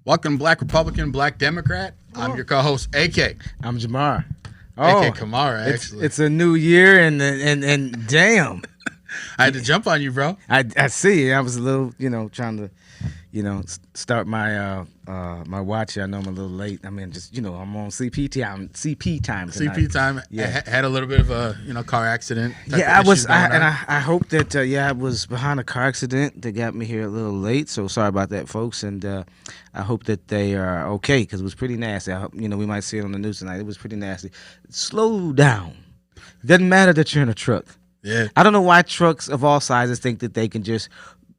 Welcome, Black Republican, Black Democrat. I'm your co-host, AK. I'm Jamar. AK Kamara, actually. It's a new year, and damn. I had to jump on you, bro. I see. I was a little, trying to, start my my watch. I know I'm a little late. I mean, just I'm on CP time. CP time tonight. CP time. Yeah, had a little bit of a car accident. Yeah, I was. I hope that I was behind a car accident that got me here a little late. So sorry about that, folks. And I hope that they are okay because it was pretty nasty. I hope, we might see it on the news tonight. It was pretty nasty. Slow down. Doesn't matter that you're in a truck. Yeah. I don't know why trucks of all sizes think that they can just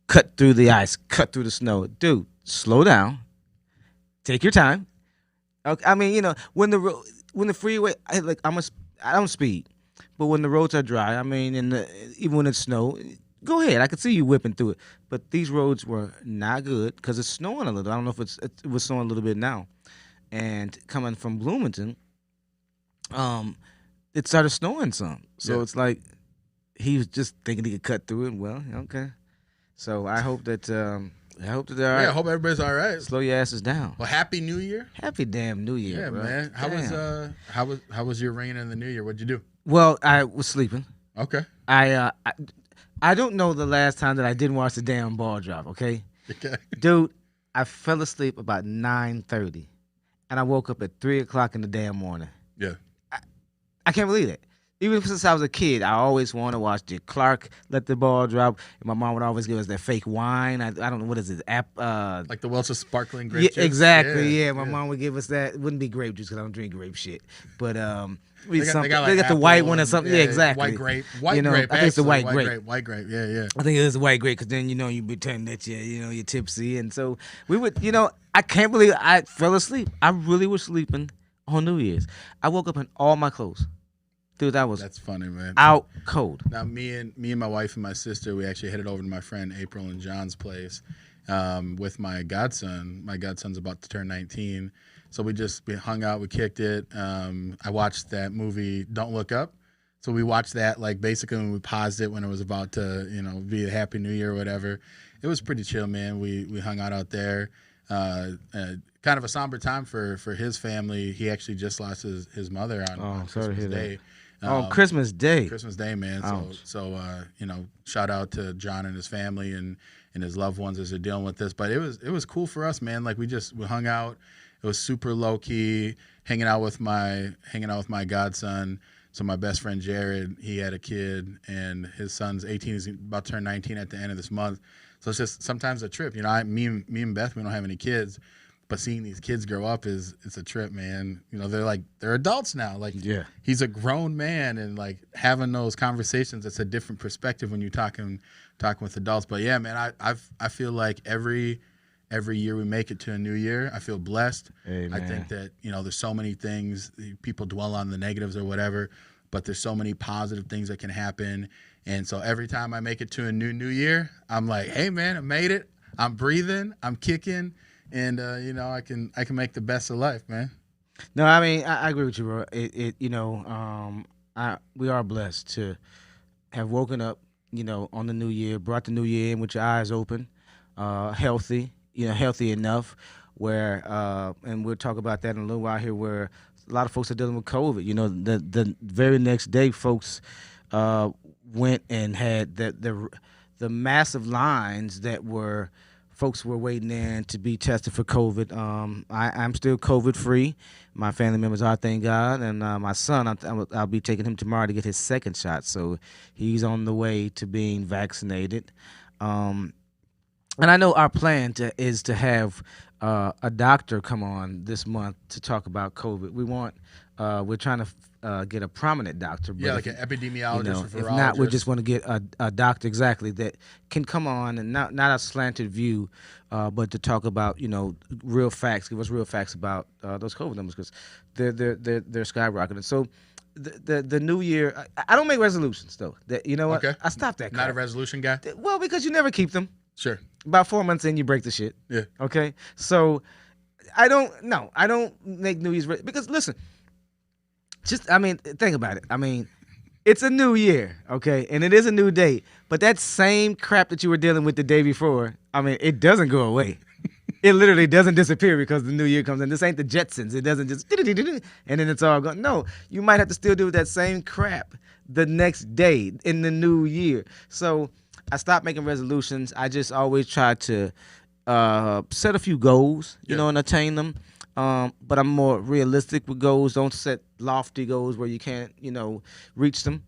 cut through the ice, cut through the snow. Dude, slow down. Take your time. Okay, I mean, when the freeway, I don't speed, but when the roads are dry, I mean, even when it's snow, go ahead. I could see you whipping through it. But these roads were not good because it's snowing a little. I don't know if it was snowing a little bit now. And coming from Bloomington, it started snowing some. So It's like he was just thinking he could cut through it. Well, okay. So I hope that they're all right. Yeah, I hope everybody's all right. Slow your asses down. Well, Happy New Year. Happy damn New Year, yeah, bro. Man. How was your reign in the New Year? What'd you do? Well, I was sleeping. Okay. I don't know the last time that I didn't watch the damn ball drop. Okay. Okay. Dude, I fell asleep about 9:30, and I woke up at 3:00 in the damn morning. Yeah. I can't believe it. Even since I was a kid, I always wanted to watch Dick Clark let the ball drop. And my mom would always give us that fake wine. I don't know, what is it? Like the Welch's sparkling grape juice? Exactly, yeah. My mom would give us that. It wouldn't be grape juice because I don't drink grape shit. But they got the white one or something. Yeah, exactly. White grape. White grape. I think it's the white grape. White grape, yeah. I think it is the white grape because then, you pretend that you're tipsy. And so we would, I can't believe I fell asleep. I really was sleeping on New Year's. I woke up in all my clothes. Dude, that's funny, man. Out cold. Now, me and my wife and my sister, we actually headed over to my friend April and John's place with my godson. My godson's about to turn 19, so we hung out, we kicked it. I watched that movie Don't Look Up. So we watched that basically when we paused it when it was about to be a Happy New Year or whatever. It was pretty chill, man. We hung out there. Kind of a somber time for his family. He actually just lost his mother on Christmas Day. Christmas Day. Christmas Day, man. So shout out to John and his family and his loved ones as they're dealing with this. But it was cool for us, man. We hung out. It was super low key, hanging out with my godson. So my best friend Jared, he had a kid, and his son's 18. He's about to turn 19 at the end of this month. So it's just sometimes a trip. Me and Beth, we don't have any kids. But seeing these kids grow up it's a trip, man. They're adults now. He's a grown man, and having those conversations, it's a different perspective when you're talking with adults. But yeah, man, I feel like every year we make it to a new year, I feel blessed. Amen. I think that there's so many things people dwell on the negatives or whatever, but there's so many positive things that can happen. And so every time I make it to a new year, I'm like, hey man, I made it. I'm breathing. I'm kicking. And I can make the best of life, man. No, I mean I agree with you, bro. We are blessed to have woken up, on the new year, brought the new year in with your eyes open, healthy, healthy enough. Where and we'll talk about that in a little while here. Where a lot of folks are dealing with COVID. The very next day, folks went and had the massive lines that were. Folks were waiting in to be tested for COVID. I'm still COVID-free. My family members are, thank God. And my son, I'll be taking him tomorrow to get his second shot. So he's on the way to being vaccinated. And I know our plan is to have a doctor come on this month to talk about COVID. We're trying to get a prominent doctor. Yeah, like an epidemiologist or virologist. If not, we just want to get a doctor exactly that can come on and not a slanted view, but to talk about real facts, give us real facts about those COVID numbers because they're skyrocketing. So the new year, I don't make resolutions though. You know what? Okay. I stopped that. Not a resolution guy. Well, because you never keep them. Sure. About 4 months in, you break the shit. Yeah. Okay. So I don't make New Year's because listen. Think about it. It's a new year, okay? And it is a new day. But that same crap that you were dealing with the day before, it doesn't go away. It literally doesn't disappear because the new year comes in. This ain't the Jetsons. It doesn't just and then it's all gone. No, you might have to still do that same crap the next day in the new year. So I stopped making resolutions. I just always try to set a few goals, you know, and attain them. But I'm more realistic with goals. Don't set lofty goals where you can't, you know, reach them.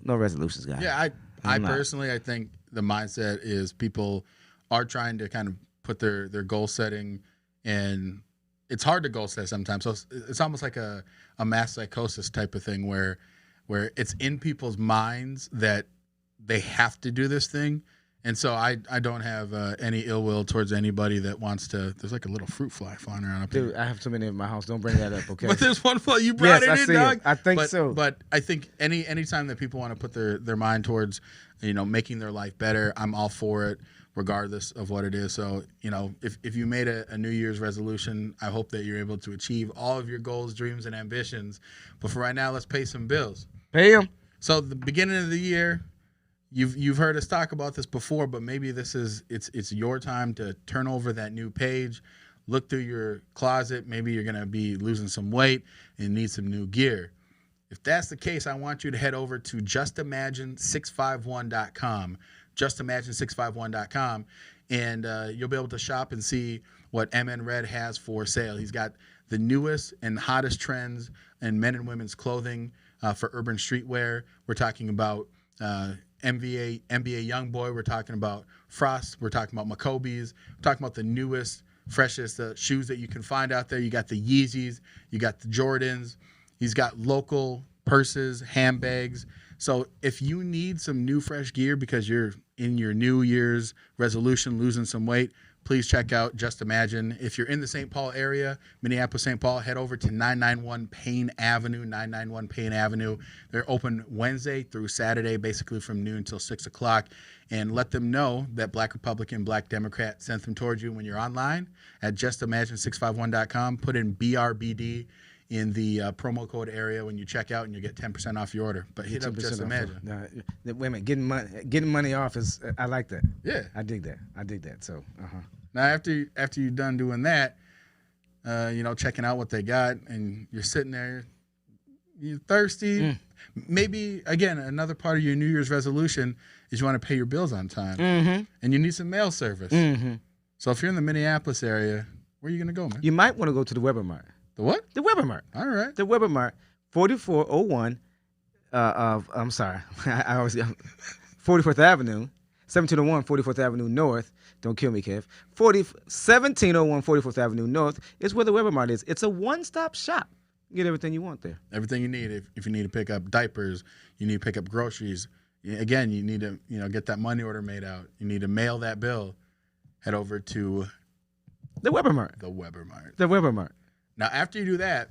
No resolutions, guys. Yeah, I personally, I think the mindset is people are trying to kind of put their goal setting, and it's hard to goal set sometimes. So it's almost like a mass psychosis type of thing where it's in people's minds that they have to do this thing. And so I don't have any ill will towards anybody that wants to. There's like a little fruit fly flying around up here. Dude, I have too many in my house. Don't bring that up, okay? But there's one fly. You brought it in, dog. I think so. But I think any time that people want to put their mind towards, you know, making their life better, I'm all for it, regardless of what it is. So, you know, if you made a New Year's resolution, I hope that you're able to achieve all of your goals, dreams, and ambitions. But for right now, let's pay some bills. Pay them. So the beginning of the year, you've heard us talk about this before, but maybe it's your time to turn over that new page, look through your closet. Maybe you're gonna be losing some weight and need some new gear. If that's the case, I want you to head over to justimagine651.com, justimagine651.com, and you'll be able to shop and see what MN Red has for sale. He's got the newest and hottest trends in men and women's clothing for urban streetwear. We're talking about NBA Youngboy. We're talking about Frost. We're talking about Maccobies. We're talking about the newest, freshest shoes that you can find out there. You got the Yeezys. You got the Jordans. He's got local purses, handbags. So if you need some new, fresh gear because you're in your New Year's resolution, losing some weight, please check out Just Imagine. If you're in the St. Paul area, Minneapolis, St. Paul, head over to 991 Payne Avenue, 991 Payne Avenue. They're open Wednesday through Saturday, basically from noon until 6 o'clock. And let them know that Black Republican, Black Democrat sent them towards you when you're online at justimagine651.com. Put in BRBD in the promo code area when you check out, and you get 10% off your order. But hit up Just Imagine. Wait a minute, getting money off is I like that. Yeah, I dig that. So now after you're done doing that, you know, checking out what they got, and you're sitting there, you're thirsty. Maybe again, another part of your New Year's resolution is you want to pay your bills on time, and you need some mail service. So if you're in the Minneapolis area, where are you gonna go, man? You might want to go to the WeberMart. The what? The WeberMart. All right. The WeberMart, 4401. I'm sorry, I always 44th Avenue, 1701 44th Avenue North. Don't kill me, Kev. 1701 44th Avenue North is where the WeberMart is. It's a one-stop shop. You get everything you want there. Everything you need. If you need to pick up diapers, you need to pick up groceries. Again, you need to get that money order made out. You need to mail that bill. Head over to the WeberMart. The WeberMart. The WeberMart. Now, after you do that,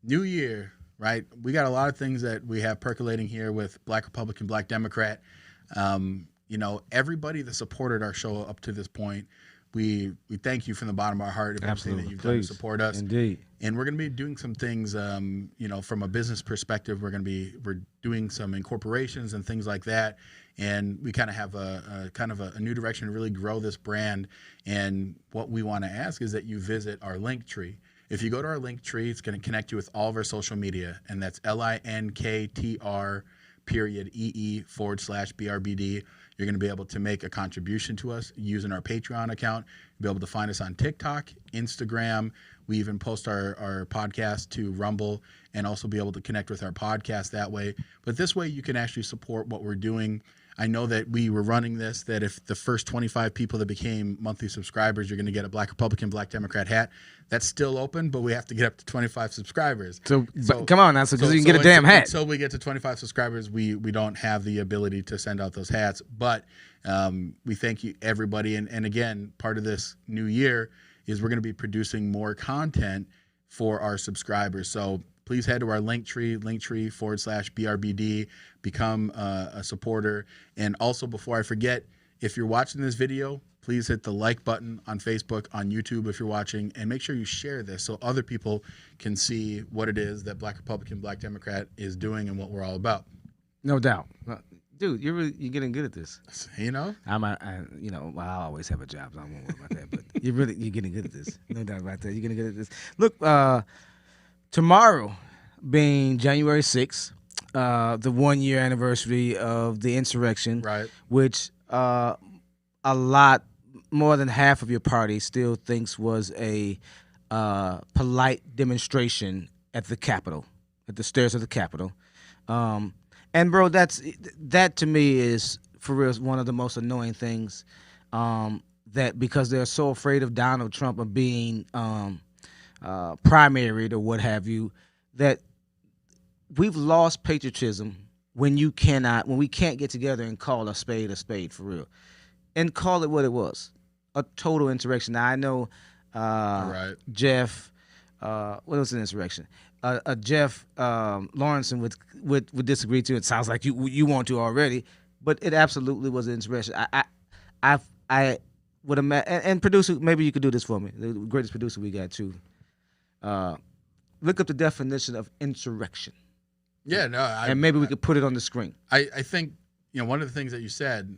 New Year, right? We got a lot of things that we have percolating here with Black Republican, Black Democrat. You know, everybody that supported our show up to this point, we thank you from the bottom of our heart for everything that you've done to support us. Indeed. And we're going to be doing some things, you know, from a business perspective. We're doing some incorporations and things like that. And we kind of have a new direction to really grow this brand. And what we want to ask is that you visit our link tree. If you go to our link tree, it's going to connect you with all of our social media. And that's linktr.ee/BRBD. You're going to be able to make a contribution to us using our Patreon account. You'll be able to find us on TikTok, Instagram. We even post our podcast to Rumble and also be able to connect with our podcast that way. But this way you can actually support what we're doing. I know that we were running this, that if the first 25 people that became monthly subscribers, you're going to get a Black Republican, Black Democrat hat. That's still open, but we have to get up to 25 subscribers. So come on now, so you can get a damn hat. Until we get to 25 subscribers, we don't have the ability to send out those hats. But we thank you, everybody. And again, part of this new year is we're going to be producing more content for our subscribers. So please head to our linktree/BRBD, become a supporter. And also, before I forget, if you're watching this video, please hit the like button on Facebook, on YouTube if you're watching, and make sure you share this so other people can see what it is that Black Republican, Black Democrat is doing and what we're all about. No doubt. Dude, you're getting good at this. You know, I always have a job, so I won't worry about that. But you're getting good at this. No doubt about that. You're getting good at this. Look, tomorrow being January 6th, the 1 year anniversary of the insurrection, right? Which a lot more than half of your party still thinks was a polite demonstration at the Capitol, at the stairs of the Capitol. And bro, that to me is for real one of the most annoying things. That because they're so afraid of Donald Trump of being primaried or what have you, that we've lost patriotism when we can't get together and call a spade for real, and call it what it was, a total insurrection. Now I know Right. Jeff, what was an insurrection? Jeff Lawrenson would disagree too. It sounds like you want to already, but it absolutely was an insurrection. I would imagine, and producer, maybe you could do this for me. The greatest producer we got too. Look up the definition of insurrection. Yeah, no, and maybe we could put it on the screen. I think one of the things that you said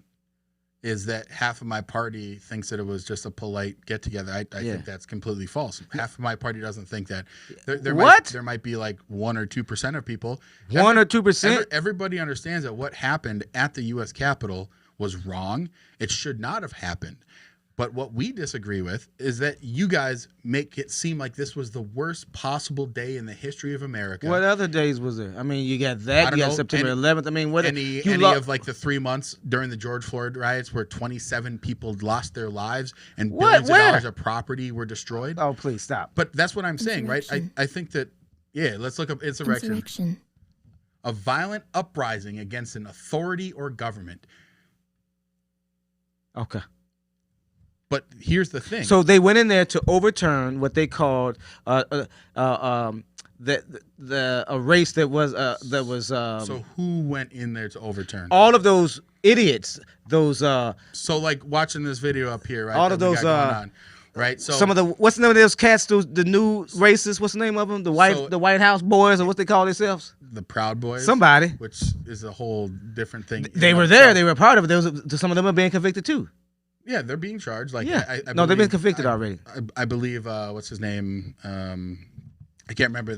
is that half of my party thinks that it was just a polite get together. I think that's completely false. Half of my party doesn't think that. There might be like 1 or 2% of people. 1 or 2%. Everybody understands that what happened at the U.S. Capitol was wrong. It should not have happened. But what we disagree with is that you guys make it seem like this was the worst possible day in the history of America. What other days was there? I mean, you got that. You got September 11th. I mean, what any of like the 3 months during the George Floyd riots where 27 people lost their lives and billions of dollars of property were destroyed? Oh, please stop. But that's what I'm saying, right? I think that let's look up insurrection. A violent uprising against an authority or government. Okay. But here's the thing. So they went in there to overturn what they called a race that was. So who went in there to overturn? All of those idiots. Those. So like watching this video up here, right? All of those. Right. So some of what's the name of those cats? The new racists. What's the name of them? The White House boys, or what they call themselves? The Proud Boys. Somebody. Which is a whole different thing. They were there. They were a part of it. Some of them are being convicted too. Yeah, they're being charged. Like, I believe, they've been convicted already. I believe. What's his name? I can't remember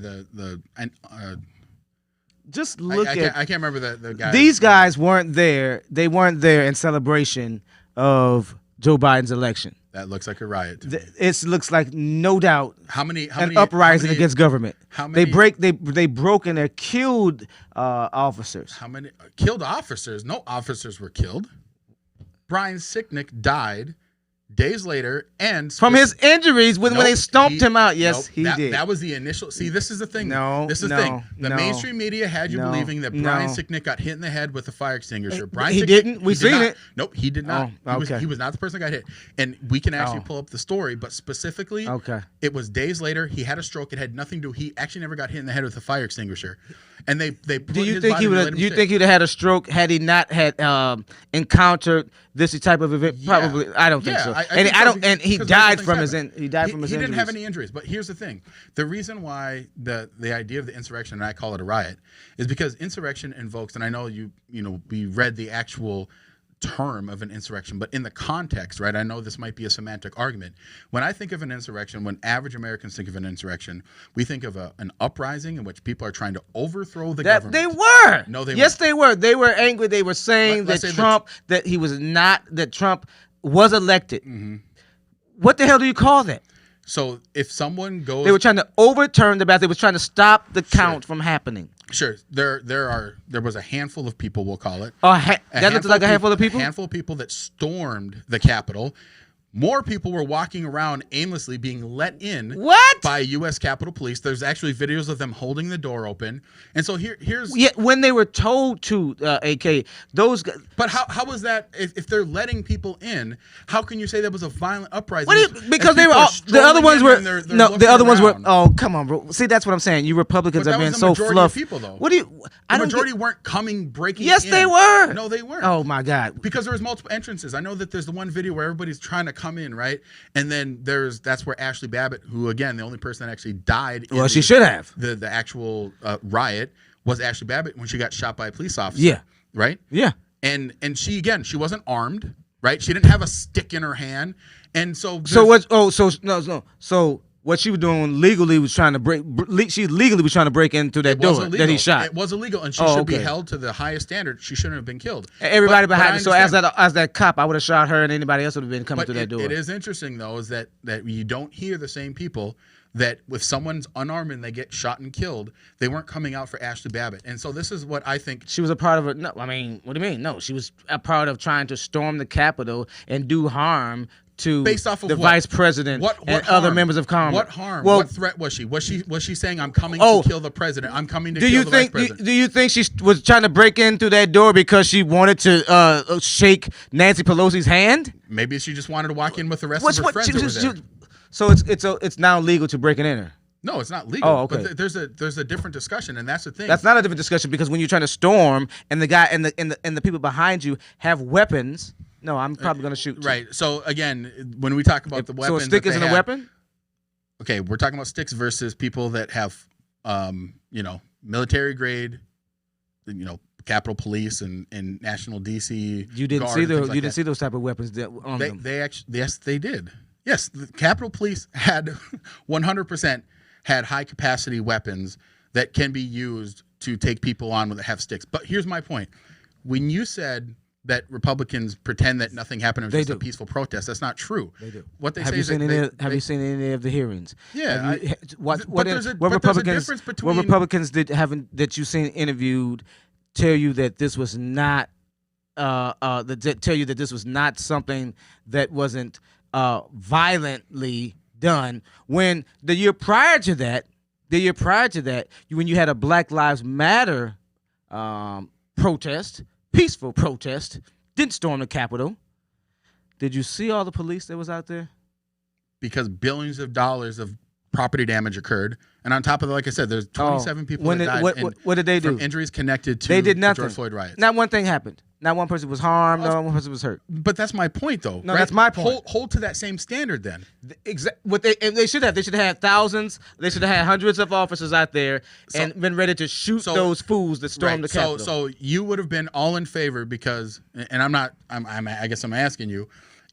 Just look I can't remember the guy. These guys weren't there. They weren't there in celebration of Joe Biden's election. That looks like a riot to me. It looks like no doubt an uprising against government. How many? They broke and they killed officers. How many killed officers? No officers were killed. Brian Sicknick died days later, and from his injuries when they stomped him out. Yes, he did. That was the initial. See, this is the thing. This is the thing. The mainstream media had you believing that Brian Sicknick got hit in the head with a fire extinguisher. Brian Sicknick didn't. We seen it. Nope, he did not. He was not the person that got hit. And we can actually pull up the story, but specifically, it was days later. He had a stroke. It had nothing to do. He actually never got hit in the head with a fire extinguisher. And they put do you his think body he would? You think he'd have had a stroke had he not had encountered this type of event? Probably. I don't think so. And he died from his injuries. He didn't have any injuries. But here's the thing: the reason why the idea of the insurrection, and I call it a riot, is because insurrection invokes. And I know we read the actual term of an insurrection, but in the context, right? I know this might be a semantic argument. When I think of an insurrection, when average Americans think of an insurrection, we think of an uprising in which people are trying to overthrow the government. They were. No, they yes, they were. They were angry. They were saying that Trump was elected. Mm-hmm. What the hell do you call that? So if someone goes, they were trying to overturn the ballot. They were trying to stop the count from happening. Sure, there was a handful of people, we'll call it. That looked like a handful of people? A handful of people that stormed the Capitol. More people were walking around aimlessly being let in by U.S. Capitol Police. There's actually videos of them holding the door open. And so here's... Yeah, when they were told to, AK, those guys... But how was that... If they're letting people in, how can you say that was a violent uprising? Because they were... the other ones were... the other ones were... Oh, come on, bro. See, that's what I'm saying. You Republicans are being so fluff. People, though. What do you... The majority weren't breaking in. Yes, they were. No, they weren't. Oh, my God. Because there was multiple entrances. I know that there's the one video where everybody's trying to come in, right? And then that's where Ashley Babbitt, who again the only person that actually died. Well, she should have. The actual riot was Ashley Babbitt when she got shot by a police officer. Yeah. Right. Yeah. And she wasn't armed, right? She didn't have a stick in her hand, and so what she was doing legally was trying to she legally was trying to break into that door that he shot. It was illegal, and she should be held to the highest standard. She shouldn't have been killed. Everybody behind her. So as that cop, I would have shot her, and anybody else would have been coming through that door. It is interesting though, is that you don't hear the same people that if someone's unarmed and they get shot and killed, they weren't coming out for Ashley Babbitt. And so this is what I think. She was a part of it. No, I mean, what do you mean? No, she was a part of trying to storm the Capitol and do harm to based off of the vice president and other members of Congress. What harm? Well, what threat was she? Was she saying, I'm coming to kill the president? I'm coming to kill the vice president? Do you think she was trying to break in through that door because she wanted to shake Nancy Pelosi's hand? Maybe she just wanted to walk in with the rest of her friends over there. So it's now legal to break and enter. No, it's not legal. Oh, okay. But there's a different discussion, and that's the thing. That's not a different discussion because when you're trying to storm and the guy and the people behind you have weapons. No, I'm probably going to shoot. Right. So again, when we talk about the weapons, so a stick isn't a weapon. Okay, we're talking about sticks versus people that have, military grade, Capitol Police and National DC. You didn't see those. You didn't see those type of weapons on them. They actually, yes, they did. Yes, the Capitol Police had 100% had high capacity weapons that can be used to take people on when they have sticks. But here's my point: when you said that Republicans pretend that nothing happened, it was just a peaceful protest. That's not true. They do. What they have say you is seen have you seen any of the hearings? Yeah. What Republicans that you seen interviewed tell you that this was not tell you that this was not something that wasn't violently done, when the year prior to that, when you had a Black Lives Matter protest, peaceful protest, didn't storm the Capitol. Did you see all the police that was out there? Because billions of dollars of property damage occurred, and on top of that, like I said, there's 27 people that died. What did they do? From injuries connected to they did nothing. the George Floyd riots. Not one thing happened. Not one person was harmed. Not one person was hurt. But that's my point, though. No, right? that's my point. Hold to that same standard, then. What they should have. They should have had thousands. They should have had hundreds of officers out there and been ready to shoot those fools that stormed the Capitol. So you would have been all in favor because, and I guess I'm asking you,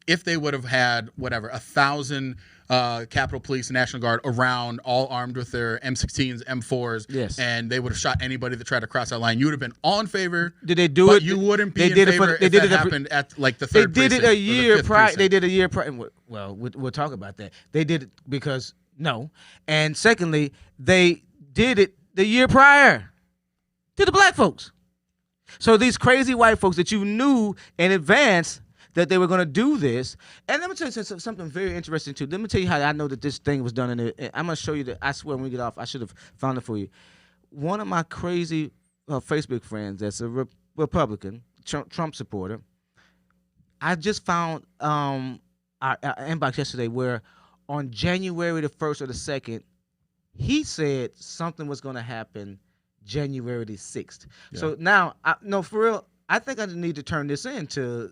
if they would have had 1,000 Capitol Police and National Guard around, all armed with their M16s, M4s, yes, and they would have shot anybody that tried to cross that line, you would have been all in favor. Did they do but it? You wouldn't be in favor if that happened at the third precinct. They did it a year prior. They did a year prior. Well, we'll talk about that. They did it because no, and secondly, they did it the year prior to the black folks. So these crazy white folks that you knew in advance that they were going to do this. And let me tell you something very interesting, too. Let me tell you how I know that this thing was done. I'm going to show you that. I swear when we get off, I should have found it for you. One of my crazy Facebook friends that's a Republican, Trump supporter, I just found our inbox yesterday where on January the 1st or the 2nd, he said something was going to happen January the 6th. Yeah. So now, no, for real, I think I need to turn this in to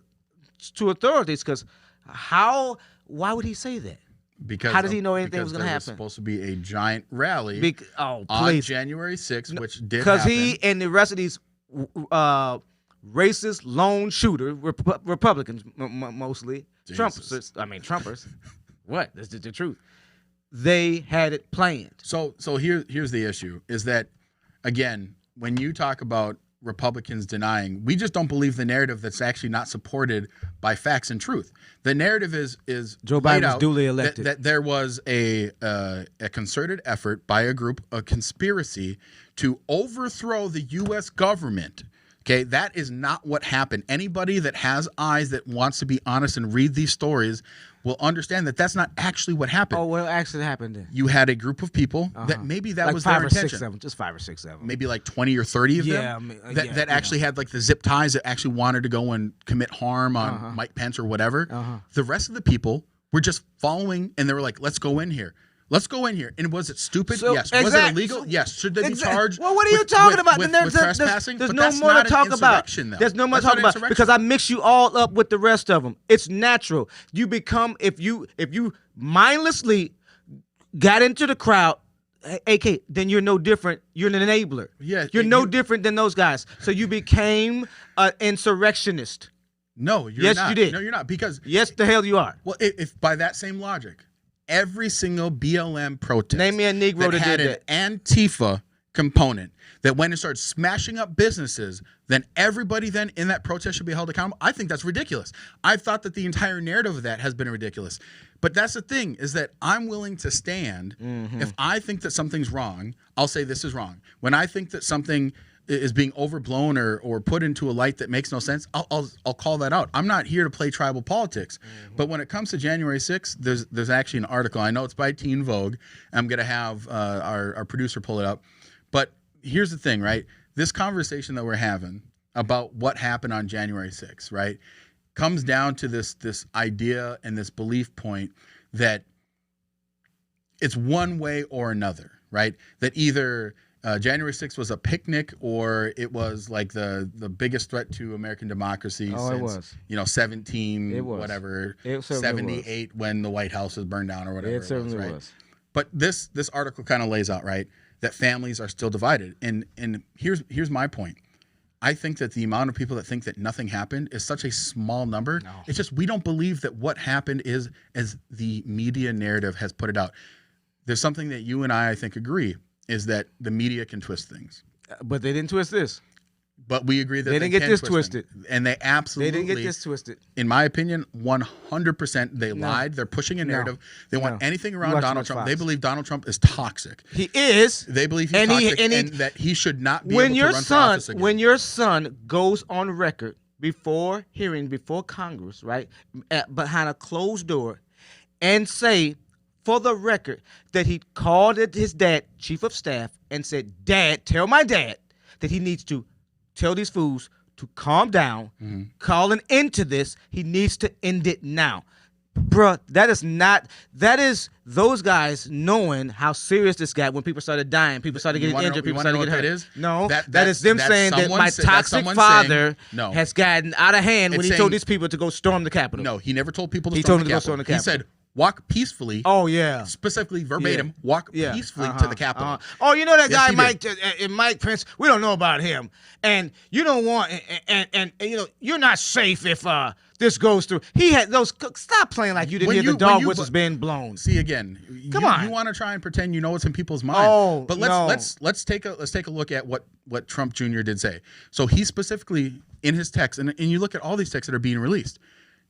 authorities, because why would he say that? Because how does he know anything was going to happen? There was supposed to be a giant rally on January 6th, which did happen. Because he and the rest of these racist lone shooter Republicans, mostly Trumpers. What? That's the truth. They had it planned. So here's the issue: is that again, when you talk about Republicans denying, we just don't believe the narrative that's actually not supported by facts and truth. The narrative is Joe Biden was duly elected. That there was a concerted effort by a group, a conspiracy to overthrow the U.S. government. Okay, that is not what happened. Anybody that has eyes that wants to be honest and read these stories will understand that that's not actually what happened. Oh, what actually happened then? You had a group of people that maybe that like was their intention. 5 or 6 of them, just 5 or 6 of them. Maybe like 20 or 30 of them that actually had like the zip ties that actually wanted to go and commit harm on Mike Pence or whatever. The rest of the people were just following, and they were like, let's go in here. Let's go in here. And was it stupid? Yes. Was it illegal? Yes. Should they be charged? Well, what are you talking about? With trespassing? There's no more to talk about. There's no more to talk about because I mix you all up with the rest of them. It's natural. You become if you mindlessly got into the crowd AK, then you're no different. You're an enabler. Yeah, you're no different than those guys. So you became an insurrectionist. No, you're yes, not. You did. No, you're not. Because yes, the hell you are. Well, if by that same logic, every single BLM protest name me a Negro that had did an Antifa component that went and started smashing up businesses, then everybody then in that protest should be held accountable. I think that's ridiculous. I've thought that the entire narrative of that has been ridiculous. But that's the thing, is that I'm willing to stand. If I think that something's wrong, I'll say this is wrong. When I think that something is being overblown or put into a light that makes no sense, I'll call that out. I'm not here to play tribal politics. But when it comes to January 6th, there's actually an article. I know it's by Teen Vogue. I'm going to have our producer pull it up. But here's the thing, right? This conversation that we're having about what happened on January 6th, right, comes down to this idea and this belief point that it's one way or another, right? That either January 6th was a picnic or it was like the biggest threat to American democracy since, 78 when the White House was burned down or whatever it certainly right? was. But this article kind of lays out, right, that families are still divided. And here's my point. I think that the amount of people that think that nothing happened is such a small number. No. It's just we don't believe that what happened is as the media narrative has put it out. There's something that you and I think, agree, is that the media can twist things. But they didn't twist this. But we agree that they didn't get this twisted. And they absolutely... They didn't get this twisted. In my opinion, 100% they lied. They're pushing a narrative. They want anything around Donald Trump. They believe Donald Trump is toxic. He is. They believe he's toxic and that he should not be able to run for office again. When your son goes on record before Congress, right, behind a closed door, and say, for the record, that he called his dad, chief of staff, and said, "Dad, tell my dad that he needs to tell these fools to calm down, call an end to this. He needs to end it now." Bruh, that is those guys knowing how serious this got when people started dying, people started getting injured, people started getting hurt. That is? No, that is them saying that my toxic father has gotten out of hand when he told these people to go storm the Capitol. No, he never told people to storm the Capitol. He said, walk peacefully. Oh, yeah. Specifically, verbatim, walk peacefully to the Capitol. Oh, you know that guy, Mike Pence? We don't know about him. And you don't want, and you're not safe if this goes through. He had those, stop playing like you didn't hear the dog whistles being blown. See, again, Come on. You want to try and pretend you know what's in people's mind. Oh, but let's take a look at what Trump Jr. did say. So he specifically, in his text, and you look at all these texts that are being released,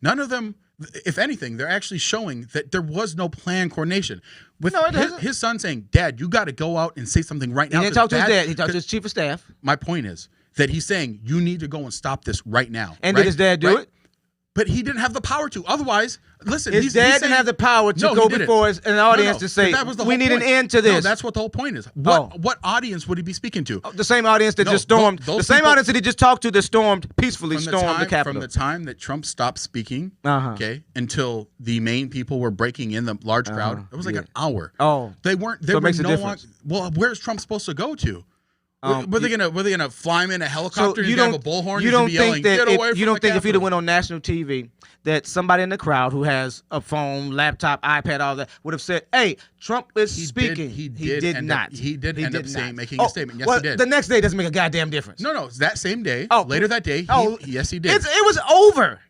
none of them, if anything, they're actually showing that there was no planned coordination. With his son saying, "Dad, you got to go out and say something right now." He didn't talk to his dad. He talked to his chief of staff. My point is that he's saying, you need to go and stop this right now. And did his dad do it? But he didn't have the power to. Otherwise, listen, his dad didn't have the power to go before an audience to say, "We need an end to this." No, that's what the whole point is. What audience would he be speaking to? The same audience that just stormed. The same audience that he just talked to that stormed peacefully, stormed the Capitol. From the time that Trump stopped speaking, okay, until the main people were breaking in, the large crowd, it was like an hour. Oh, they weren't. So it makes a difference. Well, where's Trump supposed to go to? Were they gonna fly him in a helicopter? So you don't have a bullhorn. You don't think that you don't think if he'd have went on national TV, that somebody in the crowd who has a phone, laptop, iPad, all that would have said, "Hey, Trump is speaking." He did not. He did end up making a statement. Yes, he did. The next day doesn't make a goddamn difference. No, it's that same day. Later that day. Yes, he did. It was over.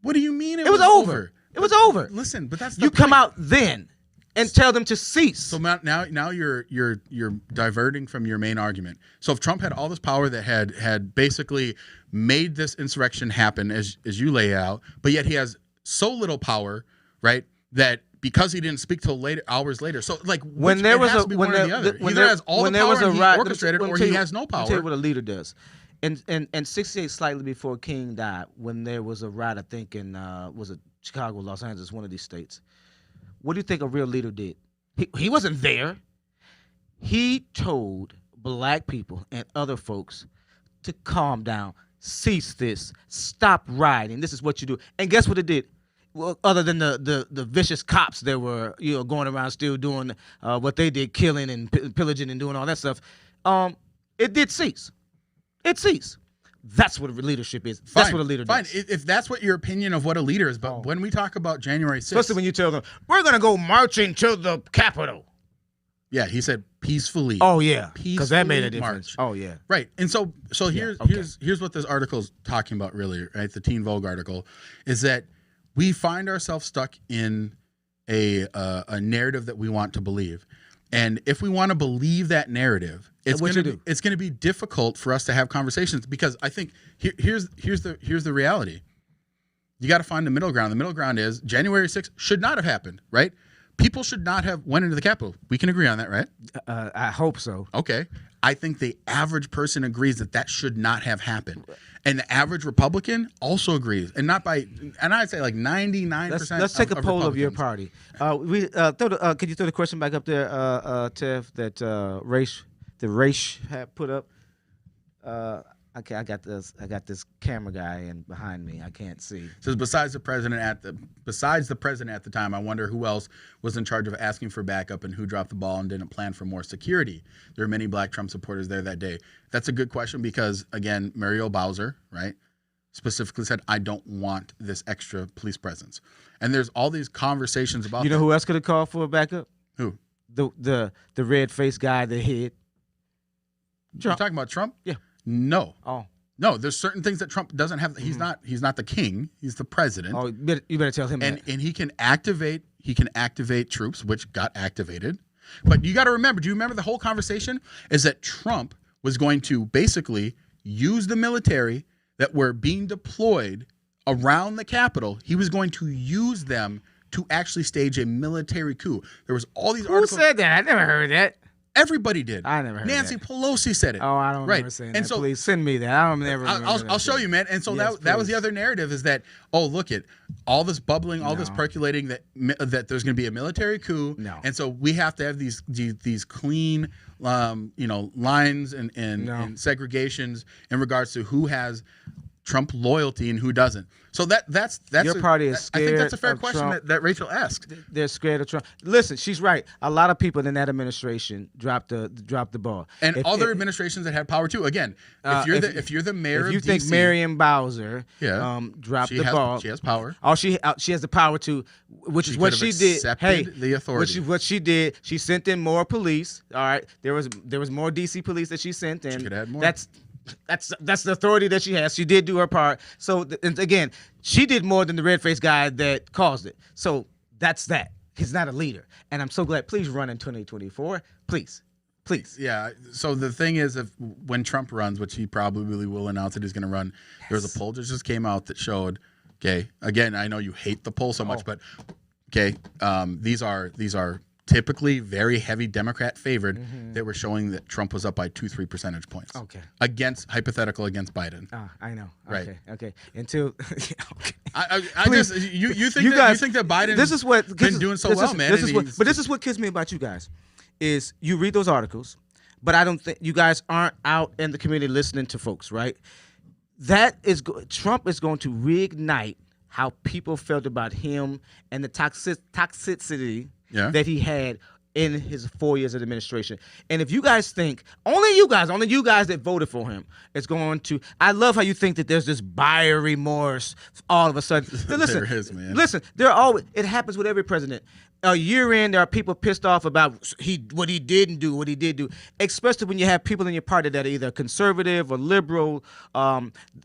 What do you mean? It was over. It was over. Listen, but that's you come out then and tell them to cease. So now you're diverting from your main argument. So if Trump had all this power that had basically made this insurrection happen as you lay out, but yet he has so little power, right? That because he didn't speak till hours later. So like when there was has all the power and he orchestrated, or he has no power. I'll tell you what a leader does. And 68, slightly before King died, when there was a riot, I think in was it Chicago, Los Angeles, one of these states. What do you think a real leader did? He wasn't there. He told black people and other folks to calm down, cease this, stop rioting. This is what you do. And guess what it did? Well, other than the vicious cops that were going around still doing what they did, killing and pillaging and doing all that stuff, it did cease. It ceased. That's what leadership is. That's what a leader does. Fine, if that's what your opinion of what a leader is. But when we talk about January 6th... Especially when you tell them, we're going to go marching to the Capitol. Yeah, he said peacefully. Oh yeah, because that made a peacefully difference. march. Oh yeah. Right. And so here's what this article's talking about really, right? The Teen Vogue article is that we find ourselves stuck in a narrative that we want to believe. And if we want to believe that narrative, it's going to be difficult for us to have conversations, because I think here's the reality. You got to find the middle ground. The middle ground is January 6th should not have happened, right? People should not have went into the Capitol. We can agree on that, right? I hope so. Okay. I think the average person agrees that should not have happened. And the average Republican also agrees. And I'd say like 99%. Let's take a poll of your party. Can you throw the question back up there, Tev, that Race had put up? Okay, I got this camera guy in behind me. I can't see. It says besides the president at the time, I wonder who else was in charge of asking for backup and who dropped the ball and didn't plan for more security. There were many black Trump supporters there that day. That's a good question because, again, Muriel Bowser, right, specifically said, I don't want this extra police presence. And there's all these conversations about You know who else could have called for a backup? Who? The red-faced guy that hid. Trump. You're talking about Trump? Yeah. No. Oh. No, there's certain things that Trump doesn't have. He's not the king. He's the president. Oh, you better tell him that. And he can activate troops, which got activated. But you got to remember, do you remember the whole conversation is that Trump was going to basically use the military that were being deployed around the Capitol. He was going to use them to actually stage a military coup. There was all these articles. Who said that? I never heard that. Everybody did. I never heard Nancy that. Pelosi said it. Oh, I don't remember saying that. So, please send me that. I don't never remember I'll show you, man. And so yes, that was the other narrative is that, oh, look at all this bubbling, all this percolating that there's going to be a military coup. No. And so we have to have these clean, lines and segregations in regards to who has Trump loyalty and who doesn't. So that's your party is scared. I think that's a fair question that Rachel asked. They're scared of Trump. Listen, she's right. A lot of people in that administration dropped the ball. And other administrations that had power too. Again, if you're the mayor of DC, if you think DC, Marion Bowser dropped the ball, she has power. She has the power to, which is what she did. Hey, the authority. Which is what she did. She sent in more police. All right, there was more DC police that she sent in. She could add more. That's the authority that she has. She did do her part. So again, she did more than the red-faced guy that caused it. So that's that. He's not a leader, and I'm so glad. Please run in 2024, please. Yeah. So the thing is, when Trump runs, which he probably will announce that he's going to run, there's a poll that just came out that showed. Okay. Again, I know you hate the poll so much, but okay, these are typically very heavy Democrat favored that were showing that Trump was up by 2-3 percentage points. Okay. Against Biden. I know. Right. Okay. Until I just you think that Biden been doing so well, man. This is what kills me about you guys is you read those articles, but I don't think you guys aren't out in the community listening to folks, right? Trump is going to reignite how people felt about him and the toxicity that he had in his 4 years of administration. And if you guys think, only you guys that voted for him, it's going to, I love how you think that there's this buyer remorse all of a sudden. Listen, there is, man. Listen, it happens with every president. A year in, there are people pissed off about what he did do, especially when you have people in your party that are either conservative or liberal,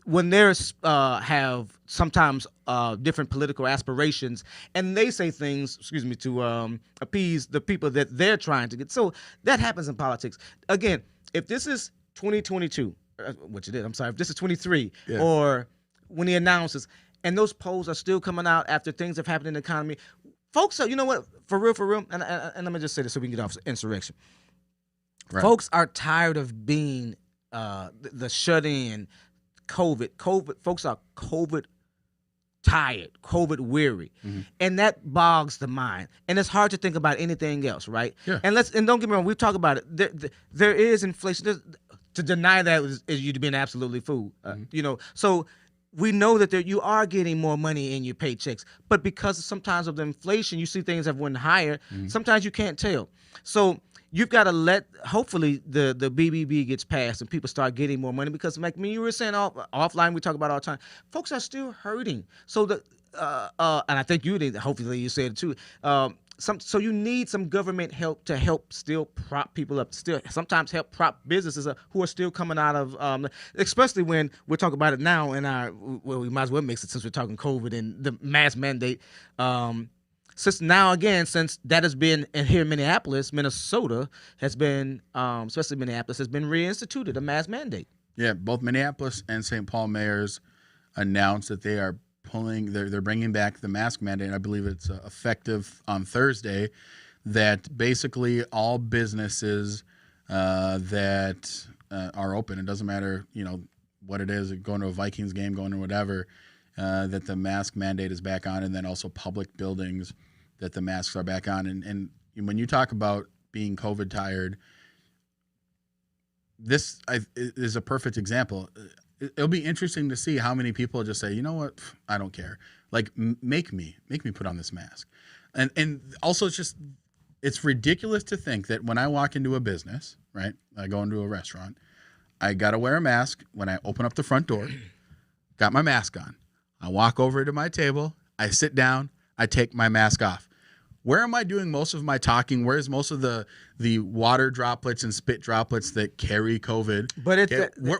when they have sometimes different political aspirations, and they say things, to appease the people that they're trying to get. So that happens in politics. Again, if this is 2022, which it is, I'm sorry, if this is 23, or when he announces, and those polls are still coming out after things have happened in the economy, folks are, you know what, for real, and let me just say this so we can get off insurrection. Right. Folks are tired of being the shut-in, COVID. Folks are COVID tired, COVID weary, and that bogs the mind. And it's hard to think about anything else, right? Yeah. And don't get me wrong, we talk about it. There is inflation. To deny that is you being absolutely fool. So. We know that you are getting more money in your paychecks, but because sometimes of the inflation, you see things have went higher. Sometimes you can't tell. So you've got to hopefully the BBB gets passed and people start getting more money because like me, you were saying offline, we talk about all the time, folks are still hurting. So and I think you did, hopefully you said it too. so you need some government help to help still prop people up, still sometimes help prop businesses up who are still coming out of, especially when we're talking about it now in we might as well mix it since we're talking COVID and the mask mandate. Since that has been here in Minnesota has been, especially Minneapolis, has been reinstituted a mask mandate. Yeah, both Minneapolis and St. Paul mayors announced that they are they're bringing back the mask mandate. I believe it's effective on Thursday. That basically all businesses that are open, it doesn't matter, what it is, going to a Vikings game, going to whatever, that the mask mandate is back on, and then also public buildings that the masks are back on. And when you talk about being COVID tired, this is a perfect example. It'll be interesting to see how many people just say, you know what, I don't care. Like, make me put on this mask. And also it's ridiculous to think that when I walk into a business, right, I go into a restaurant, I got to wear a mask when I open up the front door, got my mask on. I walk over to my table, I sit down, I take my mask off. Where am I doing most of my talking? Where's most of the water droplets and spit droplets that carry COVID? But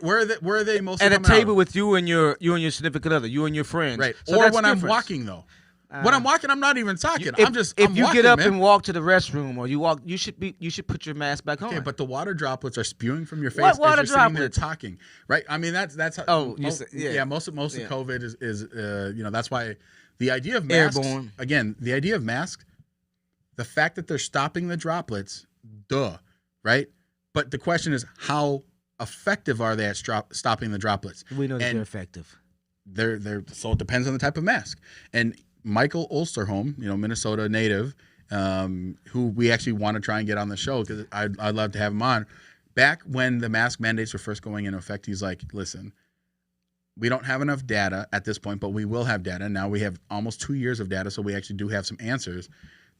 where are they most at of a table with you and your significant other, you and your friends, right? So or when I'm walking though. When I'm walking, I'm not even talking. If you get up and walk to the restroom or you walk, you should put your mask back on. Okay, but the water droplets are spewing from your face What water as you're sitting there droplets? talking, right? I mean, that's how. Oh, most of COVID is that's why the idea of masks. Airborne. Again, the idea of masks. The fact that they're stopping the droplets, right? But the question is, how effective are they at stopping the droplets? We know that they're effective. So it depends on the type of mask. And Michael Osterholm, Minnesota native, who we actually want to try and get on the show because I'd love to have him on. Back when the mask mandates were first going into effect, he's like, listen, we don't have enough data at this point, but we will have data. Now we have almost 2 years of data, so we actually do have some answers.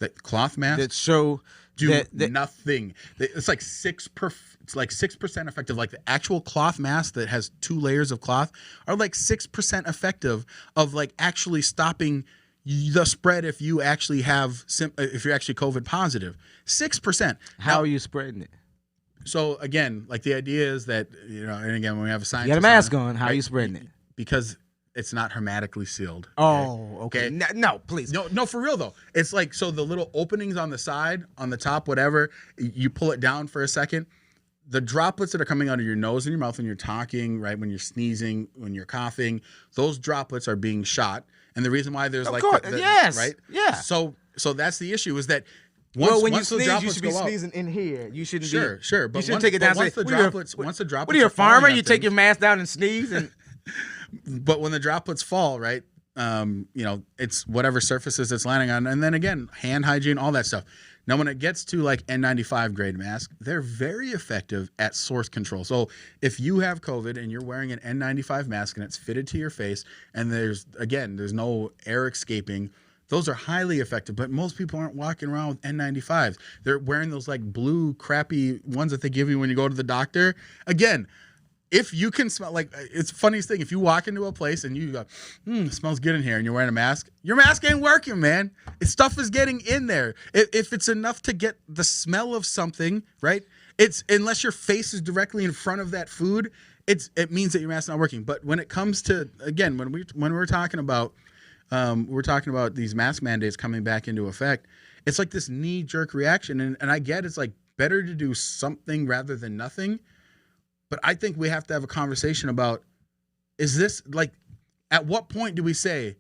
That cloth masks that show nothing. It's like 6% effective. Like the actual cloth mask that has 2 layers of cloth are like 6% effective of like actually stopping the spread if you actually if you're actually COVID positive. 6%. How are you spreading it? So again, like the idea is that and again when we have a scientist, you got a mask on. How are you spreading it? Because it's not hermetically sealed. Oh, okay. No, please. No, for real though. It's like, so the little openings on the side, on the top, whatever, you pull it down for a second. The droplets that are coming out of your nose and your mouth when you're talking, right, when you're sneezing, when you're coughing, those droplets are being shot. And the reason why there's yes, right? Yeah. So that's the issue is that when you sneeze, you should be sneezing in here. You shouldn't be. Sure. But you shouldn't take it down. Once the droplets what are you, a farmer? You take your mask down and sneeze and... But when the droplets fall, right, it's whatever surfaces it's landing on. And then again, hand hygiene, all that stuff. Now, when it gets to like N95 grade masks, they're very effective at source control. So if you have COVID and you're wearing an N95 mask and it's fitted to your face and there's no air escaping, those are highly effective. But most people aren't walking around with N95s. They're wearing those like blue crappy ones that they give you when you go to the doctor. Again, if you can smell, like, it's the funniest thing. If you walk into a place and you go, it smells good in here, and you're wearing a mask, your mask ain't working, man. Stuff is getting in there. If it's enough to get the smell of something, right? It's unless your face is directly in front of that food, it means that your mask's not working. But when it comes to, again, when we're talking about these mask mandates coming back into effect, it's like this knee-jerk reaction, and I get it's like better to do something rather than nothing. But I think we have to have a conversation about, is this like, at what point do we say,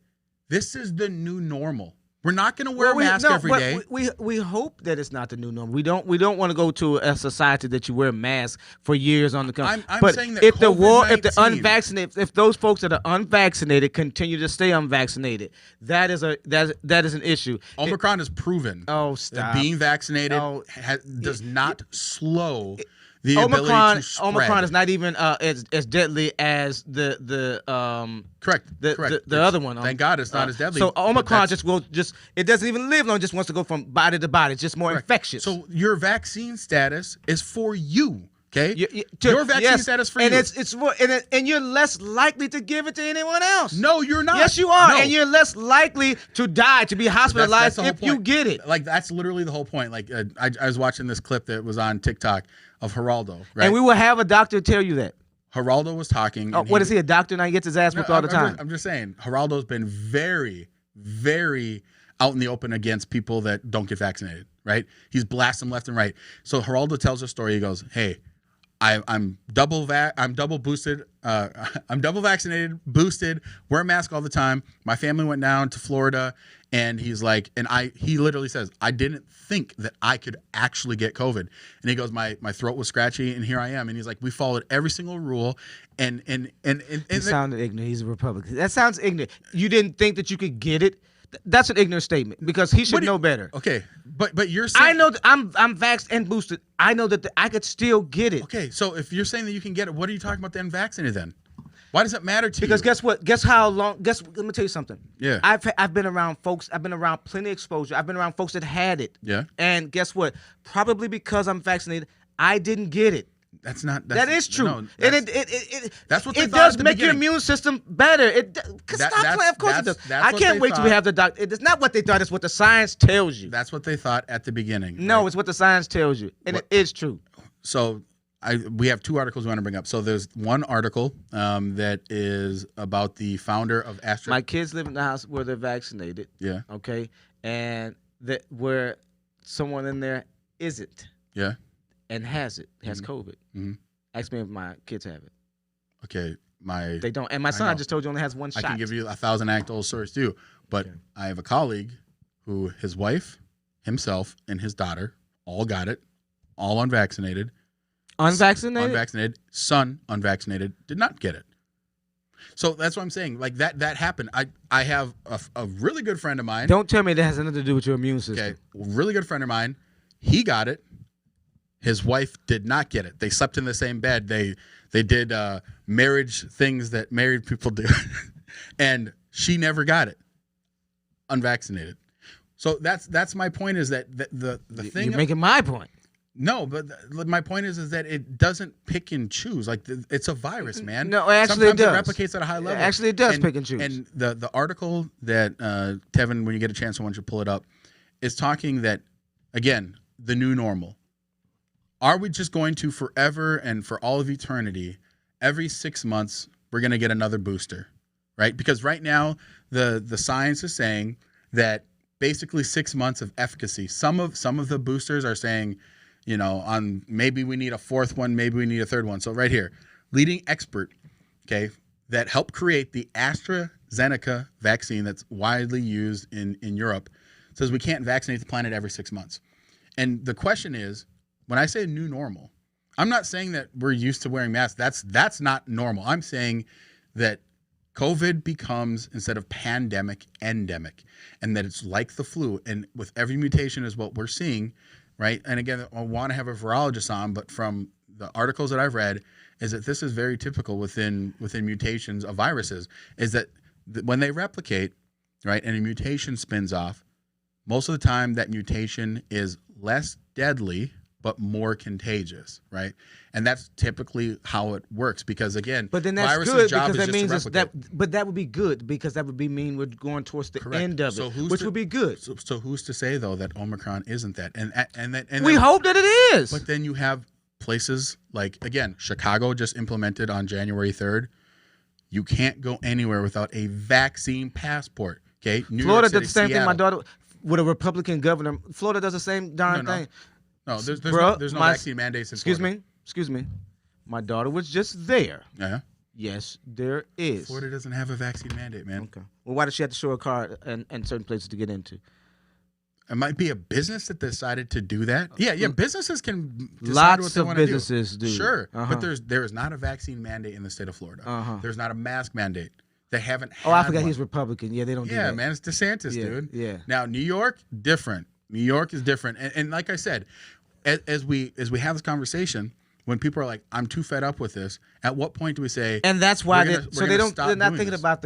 this is the new normal? We're not going to wear a mask every day. We hope that it's not the new normal. We don't want to go to a society that you wear masks for years on the country. I'm but saying that if those folks that are unvaccinated continue to stay unvaccinated, that is an issue. Omicron is proven. Oh, stop. That being vaccinated does not slow the ability to spread. Omicron is not even as deadly as the correct. The other one. Thank God it's not as deadly. So Omicron it doesn't even live long. It just wants to go from body to body. It's just more infectious. So your vaccine status is for you. Okay, your vaccine status for and you. And you're less likely to give it to anyone else. No, you're not. Yes, you are, No. and you're less likely to die, to be hospitalized if you get it. Like that's literally the whole point. Like I was watching this clip that was on TikTok of Geraldo, right? And we will have a doctor tell you that. Geraldo was talking. Oh, what is he, a doctor? Now he gets his ass whipped all the time. I'm just saying, Geraldo's been very, very out in the open against people that don't get vaccinated, right? He's blasting left and right. So Geraldo tells a story. He goes, "Hey, I'm double boosted. I'm double vaccinated, boosted, wear a mask all the time. My family went down to Florida," and he's like, he literally says, "I didn't think that I could actually get COVID." And he goes, my throat was scratchy, and here I am. And he's like, "We followed every single rule." And he sounded ignorant. He's a Republican. That sounds ignorant. You didn't think that you could get it? That's an ignorant statement because he should know better. Okay, but you're saying, I know that I'm vaxxed and boosted. I know that I could still get it. Okay, so if you're saying that you can get it, what are you talking about the unvaccinated then? Why does it matter to you? Because guess what? Guess how long? Let me tell you something. Yeah. I've been around folks. I've been around plenty of exposure. I've been around folks that had it. Yeah. And guess what? Probably because I'm vaccinated, I didn't get it. That is true. No, and that's what they it thought does at the make your beginning. immune system better. Stop playing. Of course it does. I can't wait till we have the doctor. It's not what they thought. It's what the science tells you. That's what they thought at the beginning. No, right? It's what the science tells you, and it is true. So we have two articles we want to bring up. So there's one article that is about the founder of AstraZeneca. My kids live in the house where they're vaccinated. Yeah. Okay, and where someone in there isn't. Yeah. And has COVID. Mm-hmm. Ask me if my kids have it. Okay, they don't. And my son, I just told you, only has one shot. I can give you 1,000 anecdotal stories too, but okay. I have a colleague who his wife, himself, and his daughter all got it, all unvaccinated. Unvaccinated? Son, unvaccinated, did not get it. So that's what I'm saying. Like that happened. I have a really good friend of mine. Don't tell me that has nothing to do with your immune system. Okay, really good friend of mine. He got it. His wife did not get it. They slept in the same bed. They did marriage things that married people do, and she never got it. Unvaccinated. So that's my point. Is that the thing? You're making my point. No, but my point is that it doesn't pick and choose. Like it's a virus, man. No, actually sometimes it does. It replicates at a high level. Actually, it does pick and choose. And the article that Tevin, when you get a chance, I want you to pull it up, is talking that again the new normal. Are we just going to forever and for all of eternity, every 6 months, we're going to get another booster, right? Because right now, the science is saying that basically 6 months of efficacy. Some of the boosters are saying, on maybe we need a fourth one, maybe we need a third one. So right here, leading expert, okay, that helped create the AstraZeneca vaccine that's widely used in Europe, says we can't vaccinate the planet every 6 months. And the question is, when I say new normal, I'm not saying that we're used to wearing masks. That's not normal. I'm saying that COVID becomes, instead of pandemic, endemic, and that it's like the flu. And with every mutation is what we're seeing, right? And again, I want to have a virologist on, but from the articles that I've read, is that this is very typical within mutations of viruses, is that when they replicate, right, and a mutation spins off, most of the time that mutation is less deadly but more contagious, right? And that's typically how it works because, again, but then that's virus's good job because is that just means to replicate. but that would be good because that would mean we're going towards the Correct. end of which would be good. So who's to say though that Omicron isn't that? And we hope that it is. But then you have places like, again, Chicago just implemented on January 3rd. You can't go anywhere without a vaccine passport. Okay, Florida does the same thing. My daughter, with a Republican governor, Florida does the same darn thing. No, there's no vaccine mandates in Florida. Excuse me. My daughter was just there. Yeah. Yes, there is. Florida doesn't have a vaccine mandate, man. Okay. Well, why does she have to show a card and certain places to get into? It might be a business that decided to do that. Yeah. Businesses can decide Lots what they of want to businesses do. Sure, but there is not a vaccine mandate in the state of Florida. There's not a mask mandate. They haven't had I forgot one. he's Republican. Yeah, they don't do that. Yeah, man, it's DeSantis, dude. Yeah. Now, New York, different. New York is different. And like I said, as we have this conversation, when people are like, I'm too fed up with this, at what point do we say, and that's why they're not thinking this? about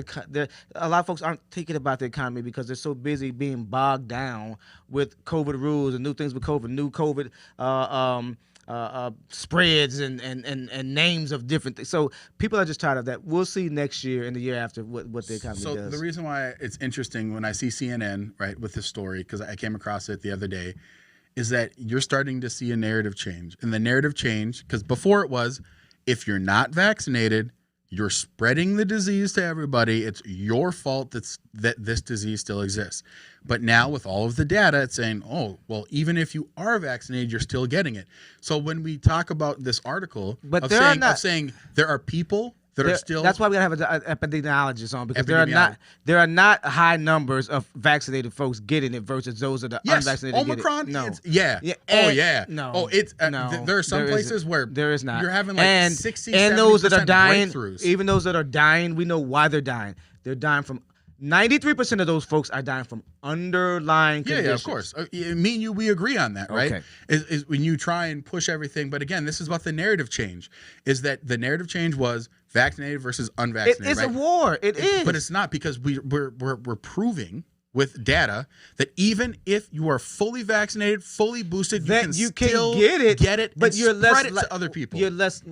a lot of folks aren't thinking about the economy because they're so busy being bogged down with COVID rules and new things with COVID, new COVID spreads and names of different things. So people are just tired of that. We'll see next year and the year after what the economy does. So the reason why it's interesting when I see CNN, right, with this story, because I came across it the other day, is that you're starting to see a narrative change. And the narrative change, because before it was, if you're not vaccinated, you're spreading the disease to everybody. It's your fault that this disease still exists. But now with all of the data, it's saying, oh, well, even if you are vaccinated, you're still getting it. So when we talk about this article of saying there are people that are still... That's why we got to have an epidemiologist on, because there are not high numbers of vaccinated folks getting it versus those of the unvaccinated Omicron, get it. No. There are some places where there is not. You're having like 60, 70% those that are dying, breakthroughs. Even those that are dying, we know why they're dying. They're dying from... 93% of those folks are dying from underlying conditions. Yeah, of course. Me and you, we agree on that, right? Okay. Is when you try and push everything. But again, this is about the narrative change. Is that the narrative change was vaccinated versus unvaccinated? It's a war. It is. But it's not, because we're proving with data that even if you are fully vaccinated, fully boosted, you can still get it, but you're less spread it to other people. You're less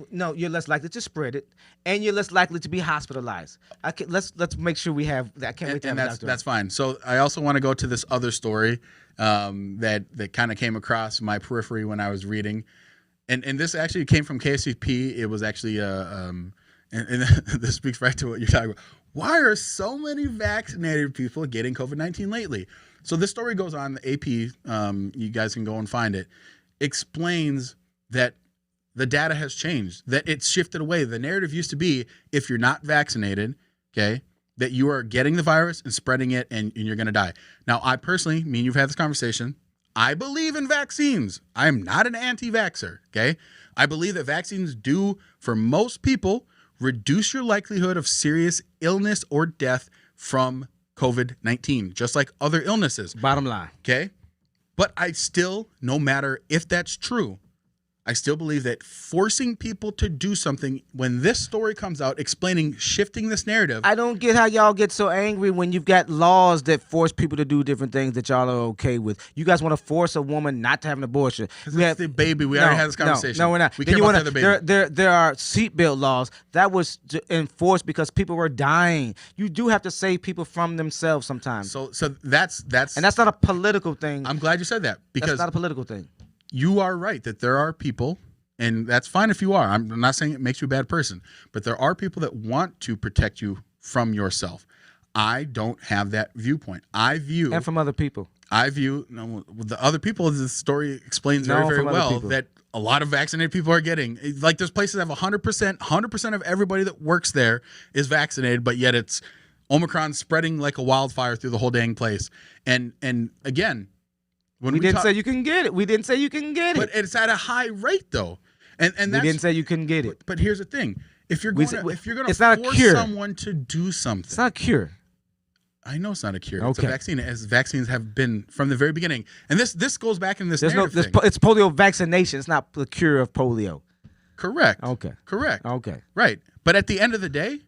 likely to spread it, and you're less likely to be hospitalized. Let's make sure we have that. I can't wait to have a doctor. That's fine. So I also want to go to this other story that kind of came across my periphery when I was reading, and this actually came from KSCP. It was actually and this speaks right to what you're talking about. Why are so many vaccinated people getting COVID-19 lately? So this story goes on, the AP, you guys can go and find it, explains that the data has changed, that it's shifted away. The narrative used to be, if you're not vaccinated, okay, that you are getting the virus and spreading it and you're going to die. Now, I personally, me and you've had this conversation, I believe in vaccines. I am not an anti-vaxxer, okay? I believe that vaccines do, for most people, reduce your likelihood of serious illness or death from COVID-19, just like other illnesses. Bottom line. Okay? But I still, no matter if that's true, I still believe that forcing people to do something, when this story comes out explaining, shifting this narrative. I don't get how y'all get so angry when you've got laws that force people to do different things that y'all are okay with. You guys want to force a woman not to have an abortion. It's the baby. We already had this conversation. No, we're not. We care about the baby. There are seatbelt laws that was enforced because people were dying. You do have to save people from themselves sometimes. So that's and that's not a political thing. I'm glad you said that, because that's not a political thing. You are right that there are people, and that's fine if you are. I'm not saying it makes you a bad person, but there are people that want to protect you from yourself. I don't have that viewpoint. And from other people. The other people, the story explains very well that a lot of vaccinated people are getting. Like, there's places that have 100% of everybody that works there is vaccinated, but yet it's Omicron spreading like a wildfire through the whole dang place. And again, we didn't say you can get it. We didn't say you can get it. But it's at a high rate, though. And we didn't say you couldn't get it. But here's the thing: if you're going to force someone to do something, it's not a cure. I know it's not a cure. Okay. It's a vaccine, as vaccines have been from the very beginning. And this goes back in this narrative thing. It's polio vaccination. It's not the cure of polio. Correct. Okay. Correct. Okay. Right. But at the end of the day,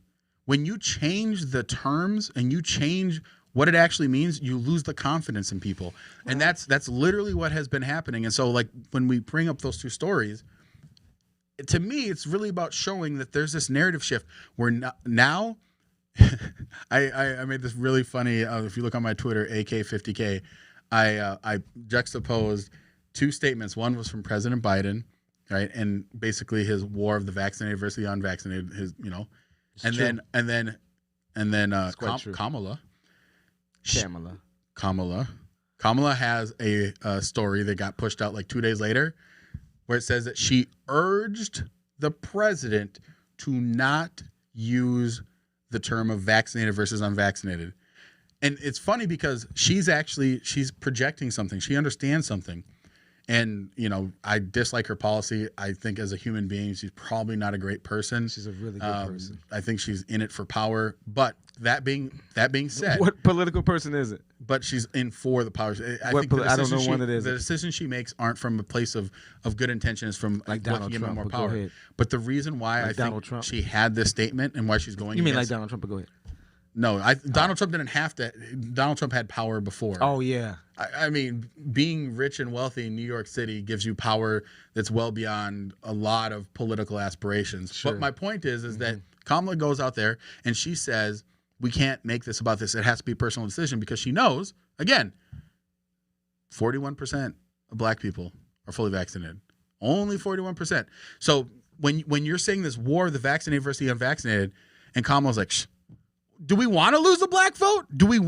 when you change the terms and you change what it actually means, you lose the confidence in people. And that's literally what has been happening. And so, like, when we bring up those two stories, to me, it's really about showing that there's this narrative shift where now I made this really funny, if you look on my Twitter, AK50K, I juxtaposed two statements. One was from President Biden, right? And basically his war of the vaccinated versus the unvaccinated, and then Kamala has a story that got pushed out like 2 days later, where it says that she urged the president to not use the term of vaccinated versus unvaccinated. And it's funny because she's projecting something. She understands something. And, I dislike her policy. I think as a human being, she's probably not a great person. She's a really good person. I think she's in it for power. But that being said, what political person is it? But she's in for the power. I don't know what it is. The decisions she makes aren't from a place of good intentions, from like Donald Trump, more power. But the reason why I think she had this statement and why she's going, you mean like Donald Trump? But go ahead. No, Donald Trump didn't have to. Donald Trump had power before. Oh yeah. I mean, being rich and wealthy in New York City gives you power that's well beyond a lot of political aspirations. Sure. But my point is that Kamala goes out there and she says, we can't make this about this. It has to be a personal decision, because she knows, again, 41% of black people are fully vaccinated. Only 41%. So when you're saying this war of the vaccinated versus the unvaccinated, and Kamala's like, shh, do we want to lose the black vote? Do we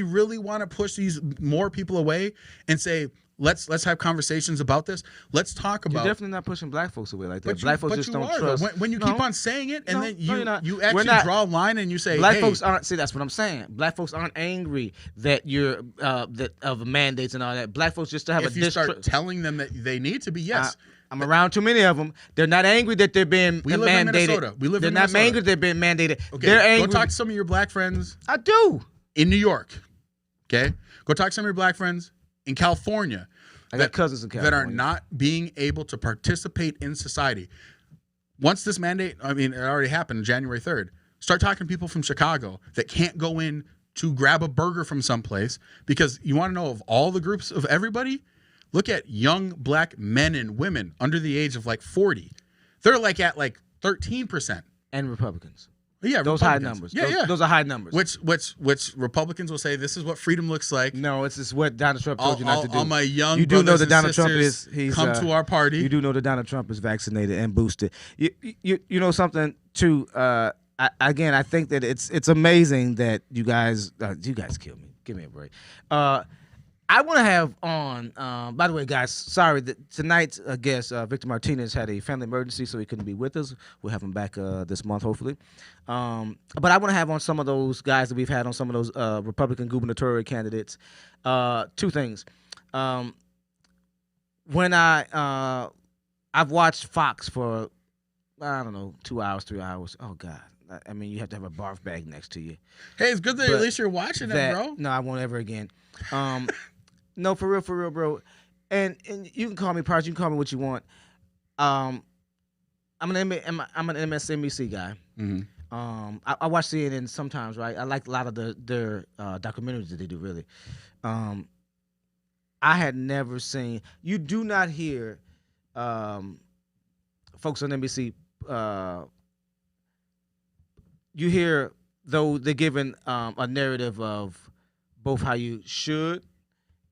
really want to push these more people away and say, let's have conversations about this? Let's talk about. You're definitely not pushing black folks away like that. Black folks just don't trust. When you keep on saying it, and then you actually draw a line and you say, black hey, folks aren't. See, that's what I'm saying. Black folks aren't angry that you're of mandates and all that. Black folks just have if you start telling them that they need to be, yes. I'm around too many of them. They're not angry that they're being we mandated. Live in Minnesota. We live they're in not Minnesota. angry that they're being mandated. Okay, they're angry. Go talk to some of your black friends. I do. In New York. Okay? Go talk to some of your black friends in California. I got cousins in California. That are not being able to participate in society. Once this mandate, I mean, it already happened January 3rd. Start talking to people from Chicago that can't go in to grab a burger from someplace, because you want to know, of all the groups of everybody, look at young black men and women under the age of like 40. They're like at like 13%. And Republicans. Yeah, those high numbers. Yeah, those are high numbers. Which Republicans will say, this is what freedom looks like. No, it's just what Donald Trump told you not to do. All my young you do know that Donald Trump he's come to our party. You do know that Donald Trump is vaccinated and boosted. You know something too. I think that it's amazing that you guys killed me. Give me a break. I want to have on, by the way, guys, sorry that tonight's guest, Victor Martinez, had a family emergency, so he couldn't be with us. We'll have him back this month, hopefully. But I want to have on some of those guys that we've had on some of those Republican gubernatorial candidates. Two things. When I've watched Fox for, I don't know, 2 hours, 3 hours. Oh, God. I mean, you have to have a barf bag next to you. Hey, it's good that at least you're watching it, bro. No, I won't ever again. No, for real, bro. And you can call me Parch. You can call me what you want. I'm an MSNBC guy. Mm-hmm. I watch CNN sometimes, right? I like a lot of their documentaries that they do, really. I had never seen. You do not hear folks on NBC. You hear, though, they're given a narrative of both how you should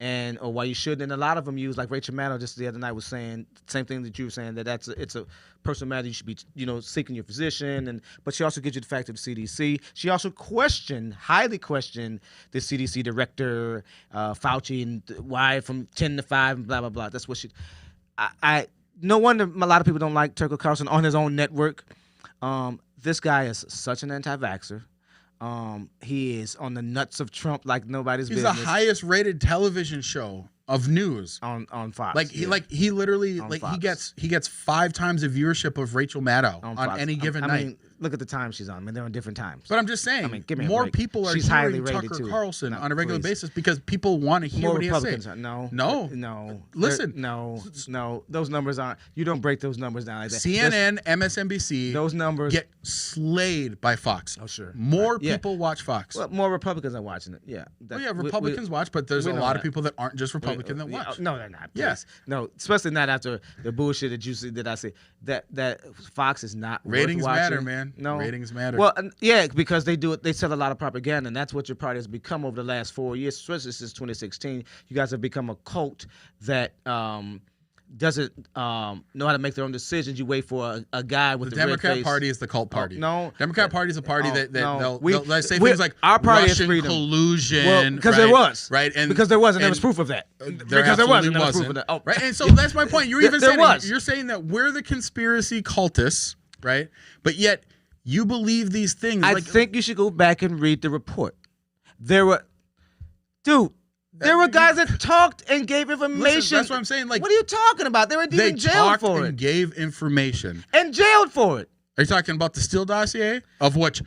or why you shouldn't. And a lot of them use, like Rachel Maddow just the other night was saying, same thing that you were saying, that it's a personal matter. You should be, seeking your physician. But she also gives you the fact of the CDC. She also highly questioned the CDC director, Fauci, and why from 10 to 5 and blah, blah, blah. That's what she... No wonder a lot of people don't like Tucker Carlson on his own network. This guy is such an anti-vaxxer. He is on the nuts of Trump like nobody's business. He's the highest rated television show of news on Fox. He literally Fox. he gets 5 times the viewership of Rachel Maddow on any given night. I mean, look at the time she's on. I mean, they're on different times. But I'm just saying, give me a more break. people are She's hearing highly rated Tucker too. Carlson on a regular Please. basis because people want to hear More what he has to Republicans say. No. Listen. No. Those numbers aren't. You don't break those numbers down like that. CNN, MSNBC, those numbers get slayed by Fox. Oh, sure. More people watch Fox. Well, more Republicans are watching it. Yeah. Republicans watch, but there's a lot of people that aren't just Republican that watch. No, they're not. Yes. No, especially not after the bullshit that you see that I see. That Fox is not ratings worth watching. matter, man. No, ratings matter. Well, yeah, because they do it. They sell a lot of propaganda, and that's what your party has become over the last 4 years, especially since 2016. You guys have become a cult that doesn't know how to make their own decisions. You wait for a guy with the red Democrat face. Party is the cult party. No, Democrat Party is a party that they'll say we, things like our party Russian is collusion. Well, because right? there was, right, and because there was, and there was proof of that. Because there was proof of that. Oh. Right, and so that's my point. You're even saying you're saying that we're the conspiracy cultists, right? But yet you believe these things. I think you should go back and read the report. There were guys that talked and gave information. Listen, that's what I'm saying. Like, what are you talking about? They were even jailed for it. And gave information. And jailed for it. Are you talking about the Steele dossier, of which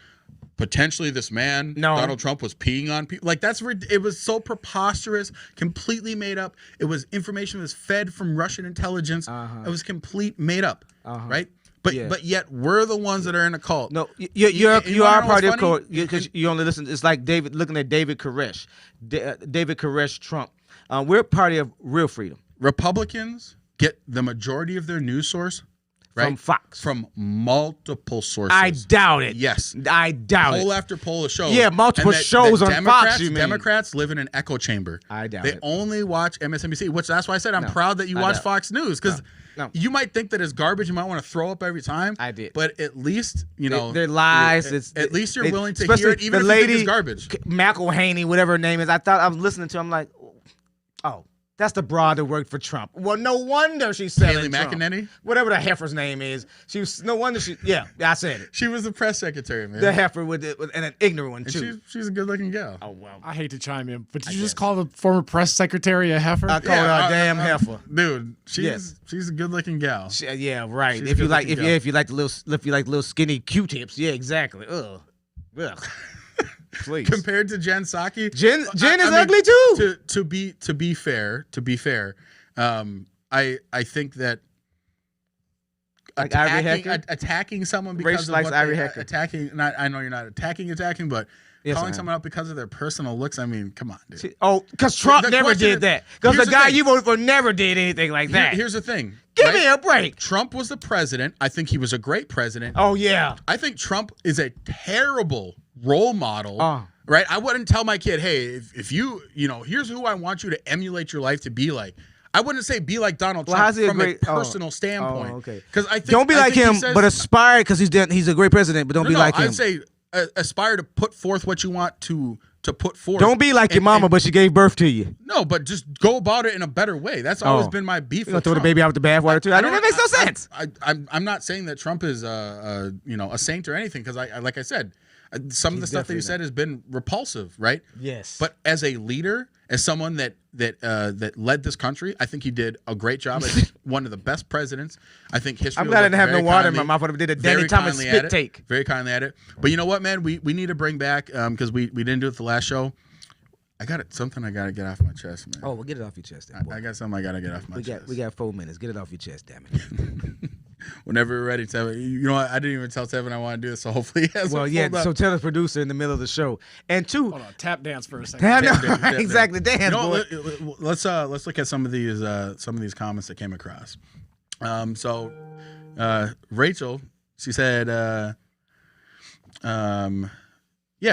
potentially this man, Donald Trump, was peeing on people? Like, it was so preposterous, completely made up. It was information that was fed from Russian intelligence. It was complete made up, right? But yet we're the ones that are in a cult. No, you are part of the cult because you only listen. It's like looking at David Koresh, David Koresh Trump. We're a party of real freedom. Republicans get the majority of their news source from Fox, from multiple sources. I doubt it. Yes, I doubt it. Poll after poll of shows. Yeah, multiple shows on Fox. Democrats live in an echo chamber. I doubt it. They only watch MSNBC, which that's why I said I'm proud that you watch Fox News because. No. You might think that it's garbage. You might want to throw up every time. I did, but at least they're lies. At least you're willing to hear it, even if you think it's garbage. McElhaney, whatever her name is. I thought I was listening to. I'm like, oh, that's the broad that worked for Trump. Well, no wonder she's selling Haley McEnany, whatever the heifer's name is. She was no wonder she. Yeah, I said it. She was the press secretary, man. The heifer with and an ignorant one too. She's a good-looking gal. Oh well. I hate to chime in, but did you just call the former press secretary a heifer? I called her a damn heifer, dude. She's a good-looking gal. Yeah, right. If you like the little skinny Q-tips, yeah, exactly. Ugh. Please. Compared to Jen Psaki, Jen is ugly too. To be fair, I think that like attacking someone because of what attacking. I know you're not attacking, but calling someone out because of their personal looks. I mean, come on, dude. Because Trump never did that. Because the guy you voted for never did anything like that. Here's the thing. Give me a break. Trump was the president. I think he was a great president. Oh yeah. I think Trump is a terrible role model. Right? I wouldn't tell my kid, hey, if you here's who I want you to emulate your life to be like. I wouldn't say be like Donald Trump from a personal standpoint. Okay. Because I think don't be like him, but aspire because he's a great president. But don't be like him. I'd say aspire to put forth what you want to put forth. Don't be like your mama, but she gave birth to you. No, but just go about it in a better way. That's always been my beef. You gonna throw the baby out with the bathwater too? That makes no sense. I'm not saying that Trump is a saint or anything because like I said, some of the stuff that he said has been repulsive, right? Yes. But as a leader, as someone that led this country, I think he did a great job. I think one of the best presidents. I think history. I'm glad I didn't have no water in my mouth. I did a Danny Thomas spit take. Very kindly at it. But you know what, man? We need to bring back because we didn't do it the last show. Something I gotta get off my chest, man. Oh, well, get it off your chest, then, boy. I got something I gotta get off my chest. We got 4 minutes. Get it off your chest, damn it. Whenever you're ready, Tevin. You know what? I didn't even tell Tevin I want to do this, so hopefully he has. Well, yeah. So tell the producer in the middle of the show, and two. Hold on, tap dance for a second. Exactly, dance. Let's look at some of these comments that came across. So Rachel, she said,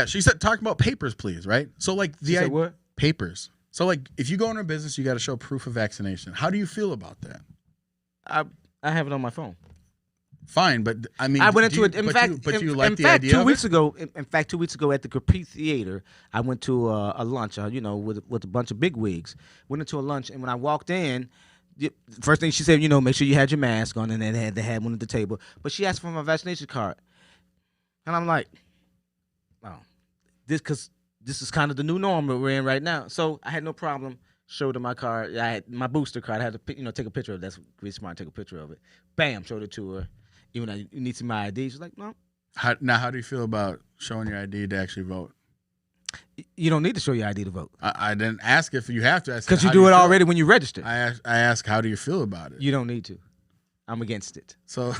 she said talk about papers, please, right? So like what? Papers. So like if you go into a business, you got to show proof of vaccination. How do you feel about that? I have it on my phone. Fine, but I mean, I went into it. In fact, the idea 2 weeks ago. In fact, 2 weeks ago at the Capri Theater, I went to a lunch. With a bunch of bigwigs. Went into a lunch, and when I walked in, first thing she said, make sure you had your mask on, and then they had one at the table. But she asked for my vaccination card, and I'm like, oh, because this is kind of the new norm that we're in right now. So I had no problem. Showed her my card. I had my booster card. I had to, take a picture of it. That's really smart. Take a picture of it. Bam, showed it to her. Even though you need some ID. She's like, no. How do you feel about showing your ID to actually vote? You don't need to show your ID to vote. I didn't ask if you have to. Because you do it already when you register. I ask, how do you feel about it? You don't need to. I'm against it. So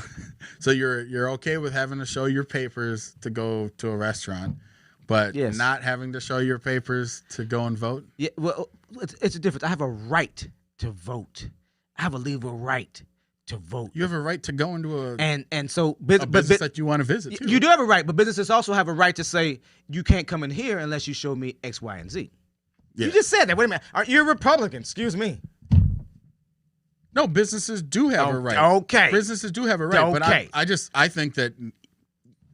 you're okay with having to show your papers to go to a restaurant, but not having to show your papers to go and vote? Yeah, well, it's a difference. I have a right to vote. I have a legal right to vote. You have a right to go into a business that you want to visit too. You do have a right, but businesses also have a right to say you can't come in here unless you show me X, Y, and Z. Yeah. You just said that. Wait a minute. Aren't you a Republican? Excuse me. No, businesses do have a right. Okay. Businesses do have a right. Okay. But I think that,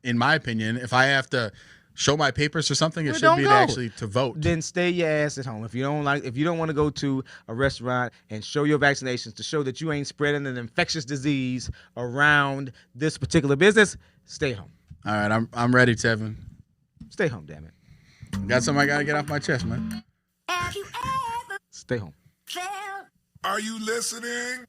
in my opinion, if I have to show my papers or something, it should be actually to vote. Then stay your ass at home. If you don't want to go to a restaurant and show your vaccinations to show that you ain't spreading an infectious disease around this particular business, stay home. All right, I'm ready, Tevin. Stay home, damn it. Got something I gotta get off my chest, man. Stay home. Are you listening?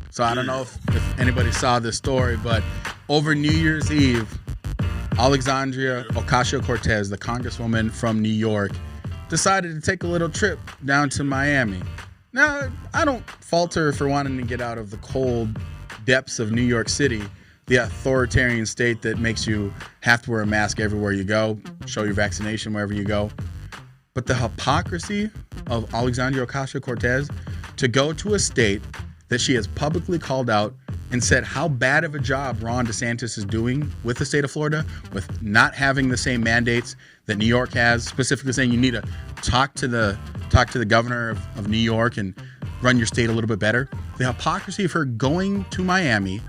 So I don't know if anybody saw this story, but over New Year's Eve, Alexandria Ocasio-Cortez, the congresswoman from New York, decided to take a little trip down to Miami. Now, I don't fault her for wanting to get out of the cold depths of New York City, the authoritarian state that makes you have to wear a mask everywhere you go, show your vaccination wherever you go. But the hypocrisy of Alexandria Ocasio-Cortez to go to a state that she has publicly called out and said how bad of a job Ron DeSantis is doing with the state of Florida, with not having the same mandates that New York has, specifically saying you need to talk to the governor of New York and run your state a little bit better. The hypocrisy of her going to Miami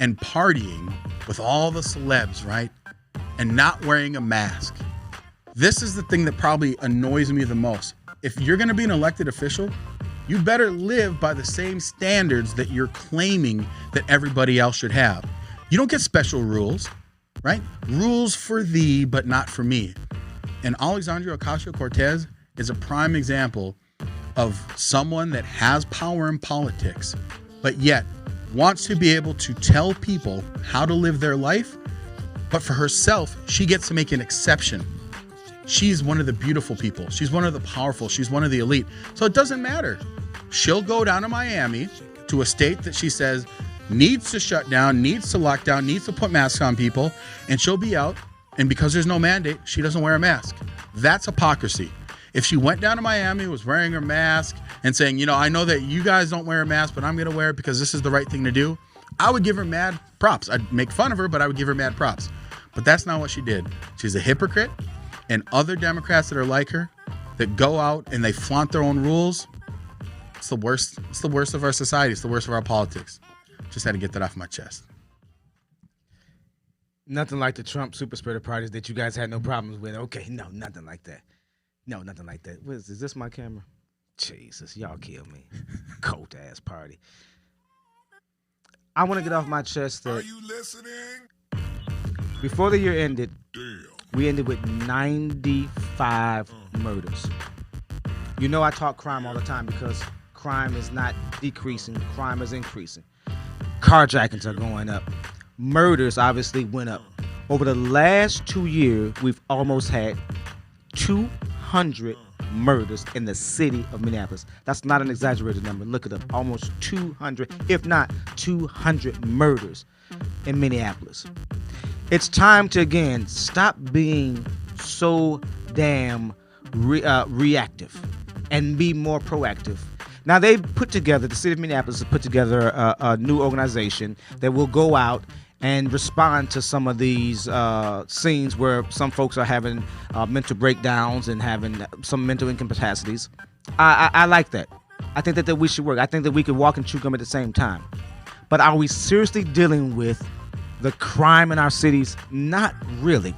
and partying with all the celebs, right? And not wearing a mask. This is the thing that probably annoys me the most. If you're gonna be an elected official, you better live by the same standards that you're claiming that everybody else should have. You don't get special rules, right? Rules for thee, but not for me. And Alexandria Ocasio-Cortez is a prime example of someone that has power in politics, but yet wants to be able to tell people how to live their life, but for herself, she gets to make an exception. She's one of the beautiful people. She's one of the powerful. She's one of the elite. So it doesn't matter. She'll go down to Miami, to a state that she says needs to shut down, needs to lock down, needs to put masks on people, and she'll be out. And because there's no mandate, she doesn't wear a mask. That's hypocrisy. If she went down to Miami, was wearing her mask and saying, I know that you guys don't wear a mask, but I'm going to wear it because this is the right thing to do, I would give her mad props. I'd make fun of her, but I would give her mad props. But that's not what she did. She's a hypocrite. And other Democrats that are like her, that go out and they flaunt their own rules, it's the worst. It's the worst of our society. It's the worst of our politics. Just had to get that off my chest. Nothing like the Trump super spreader parties that you guys had no problems with. Okay, no, nothing like that. No, nothing like that. Is this my camera? Jesus, y'all kill me. Cold ass party. I want to get off my chest that Are you listening? before the year ended, Damn. we ended with 95 murders. I talk crime all the time because crime is not decreasing, crime is increasing. Carjackings are going up. Murders obviously went up. Over the last 2 years, we've almost had 200 murders in the city of Minneapolis. That's not an exaggerated number. Look it up. Almost 200, if not 200 murders in Minneapolis. It's time to, again, stop being so damn reactive and be more proactive. Now, they've put together, the city of Minneapolis has put together a new organization that will go out and respond to some of these scenes where some folks are having mental breakdowns and having some mental incapacities. I like that. I think that we should work. I think that we could walk and chew gum at the same time. But are we seriously dealing with the crime in our cities? Not really.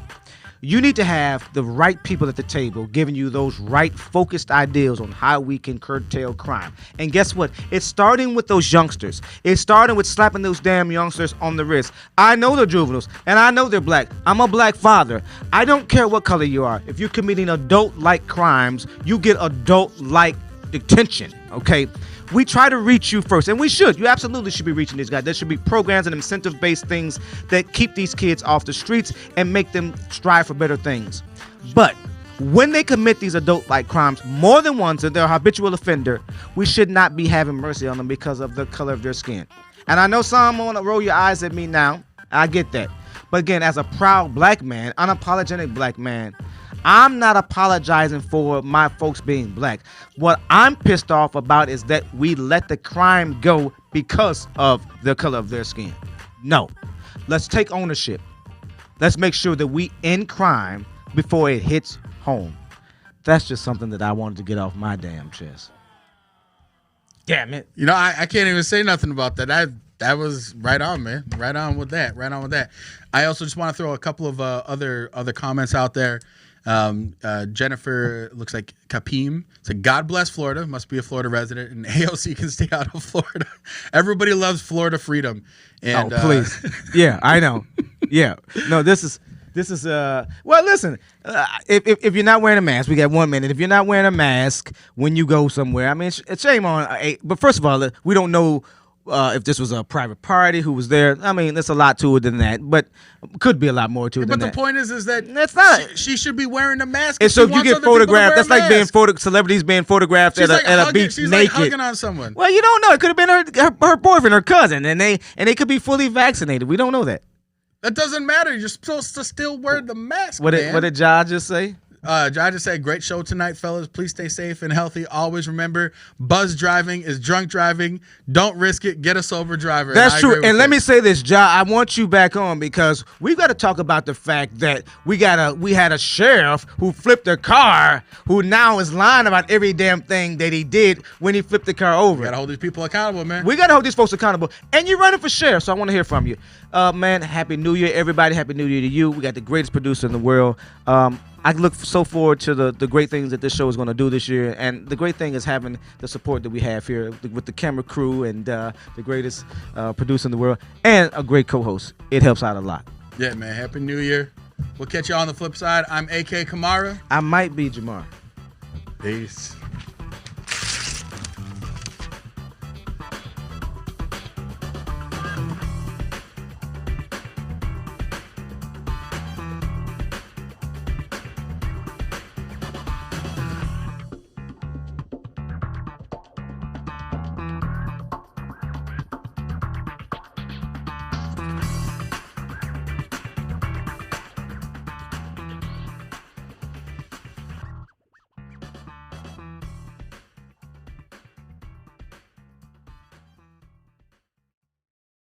You need to have the right people at the table giving you those right focused ideas on how we can curtail crime. And guess what? It's starting with those youngsters. It's starting with slapping those damn youngsters on the wrist. I know they're juveniles, and I know they're black. I'm a black father. I don't care what color you are. If you're committing adult-like crimes, you get adult-like detention, okay? We try to reach you first, and we should. You absolutely should be reaching these guys. There should be programs and incentive-based things that keep these kids off the streets and make them strive for better things. But when they commit these adult-like crimes more than once and they're a habitual offender, we should not be having mercy on them because of the color of their skin. And I know some want to roll your eyes at me now. I get that. But again, as a proud black man, unapologetic black man, I'm not apologizing for my folks being black. What I'm pissed off about is that we let the crime go because of the color of their skin. No. Let's take ownership. Let's make sure that we end crime before it hits home. That's just something that I wanted to get off my damn chest. Damn it. I can't even say nothing about that. That was right on, man. Right on with that. Right on with that. I also just want to throw a couple of other comments out there. Jennifer looks like Kapim said, God bless Florida, must be a Florida resident, and AOC can stay out of Florida. Everybody loves Florida freedom. And please. Yeah, I know. Yeah. No, this is well, listen, if you're not wearing a mask, we got 1 minute. If you're not wearing a mask when you go somewhere, I mean, it's shame on, but first of all, we don't know if this was a private party who was there. I mean, there's a lot to it than that, but could be a lot more to it than that. But the point is that that's not. She should be wearing a mask. And so you get photographed. That's like being celebrities being photographed at a beach she's naked. Like hugging on someone. Well, you don't know. It could have been her boyfriend, her cousin, and they could be fully vaccinated. We don't know that. That doesn't matter. You're supposed to still wear the mask. What did Ja just say? Ja just said, great show tonight, fellas. Please stay safe and healthy. Always remember, buzz driving is drunk driving. Don't risk it. Get a sober driver. That's true. And let me say this, Ja, I want you back on because we've got to talk about the fact that we had a sheriff who flipped a car who now is lying about every damn thing that he did when he flipped the car over. We got to hold these people accountable, man. We got to hold these folks accountable. And you're running for sheriff, so I want to hear from you. Man, Happy New Year, everybody. Happy New Year to you. We got the greatest producer in the world. I look so forward to the great things that this show is going to do this year. And the great thing is having the support that we have here with the camera crew and the greatest producer in the world and a great co-host. It helps out a lot. Yeah, man. Happy New Year. We'll catch you on the flip side. I'm AK Kamara. I might be Jamar. Peace.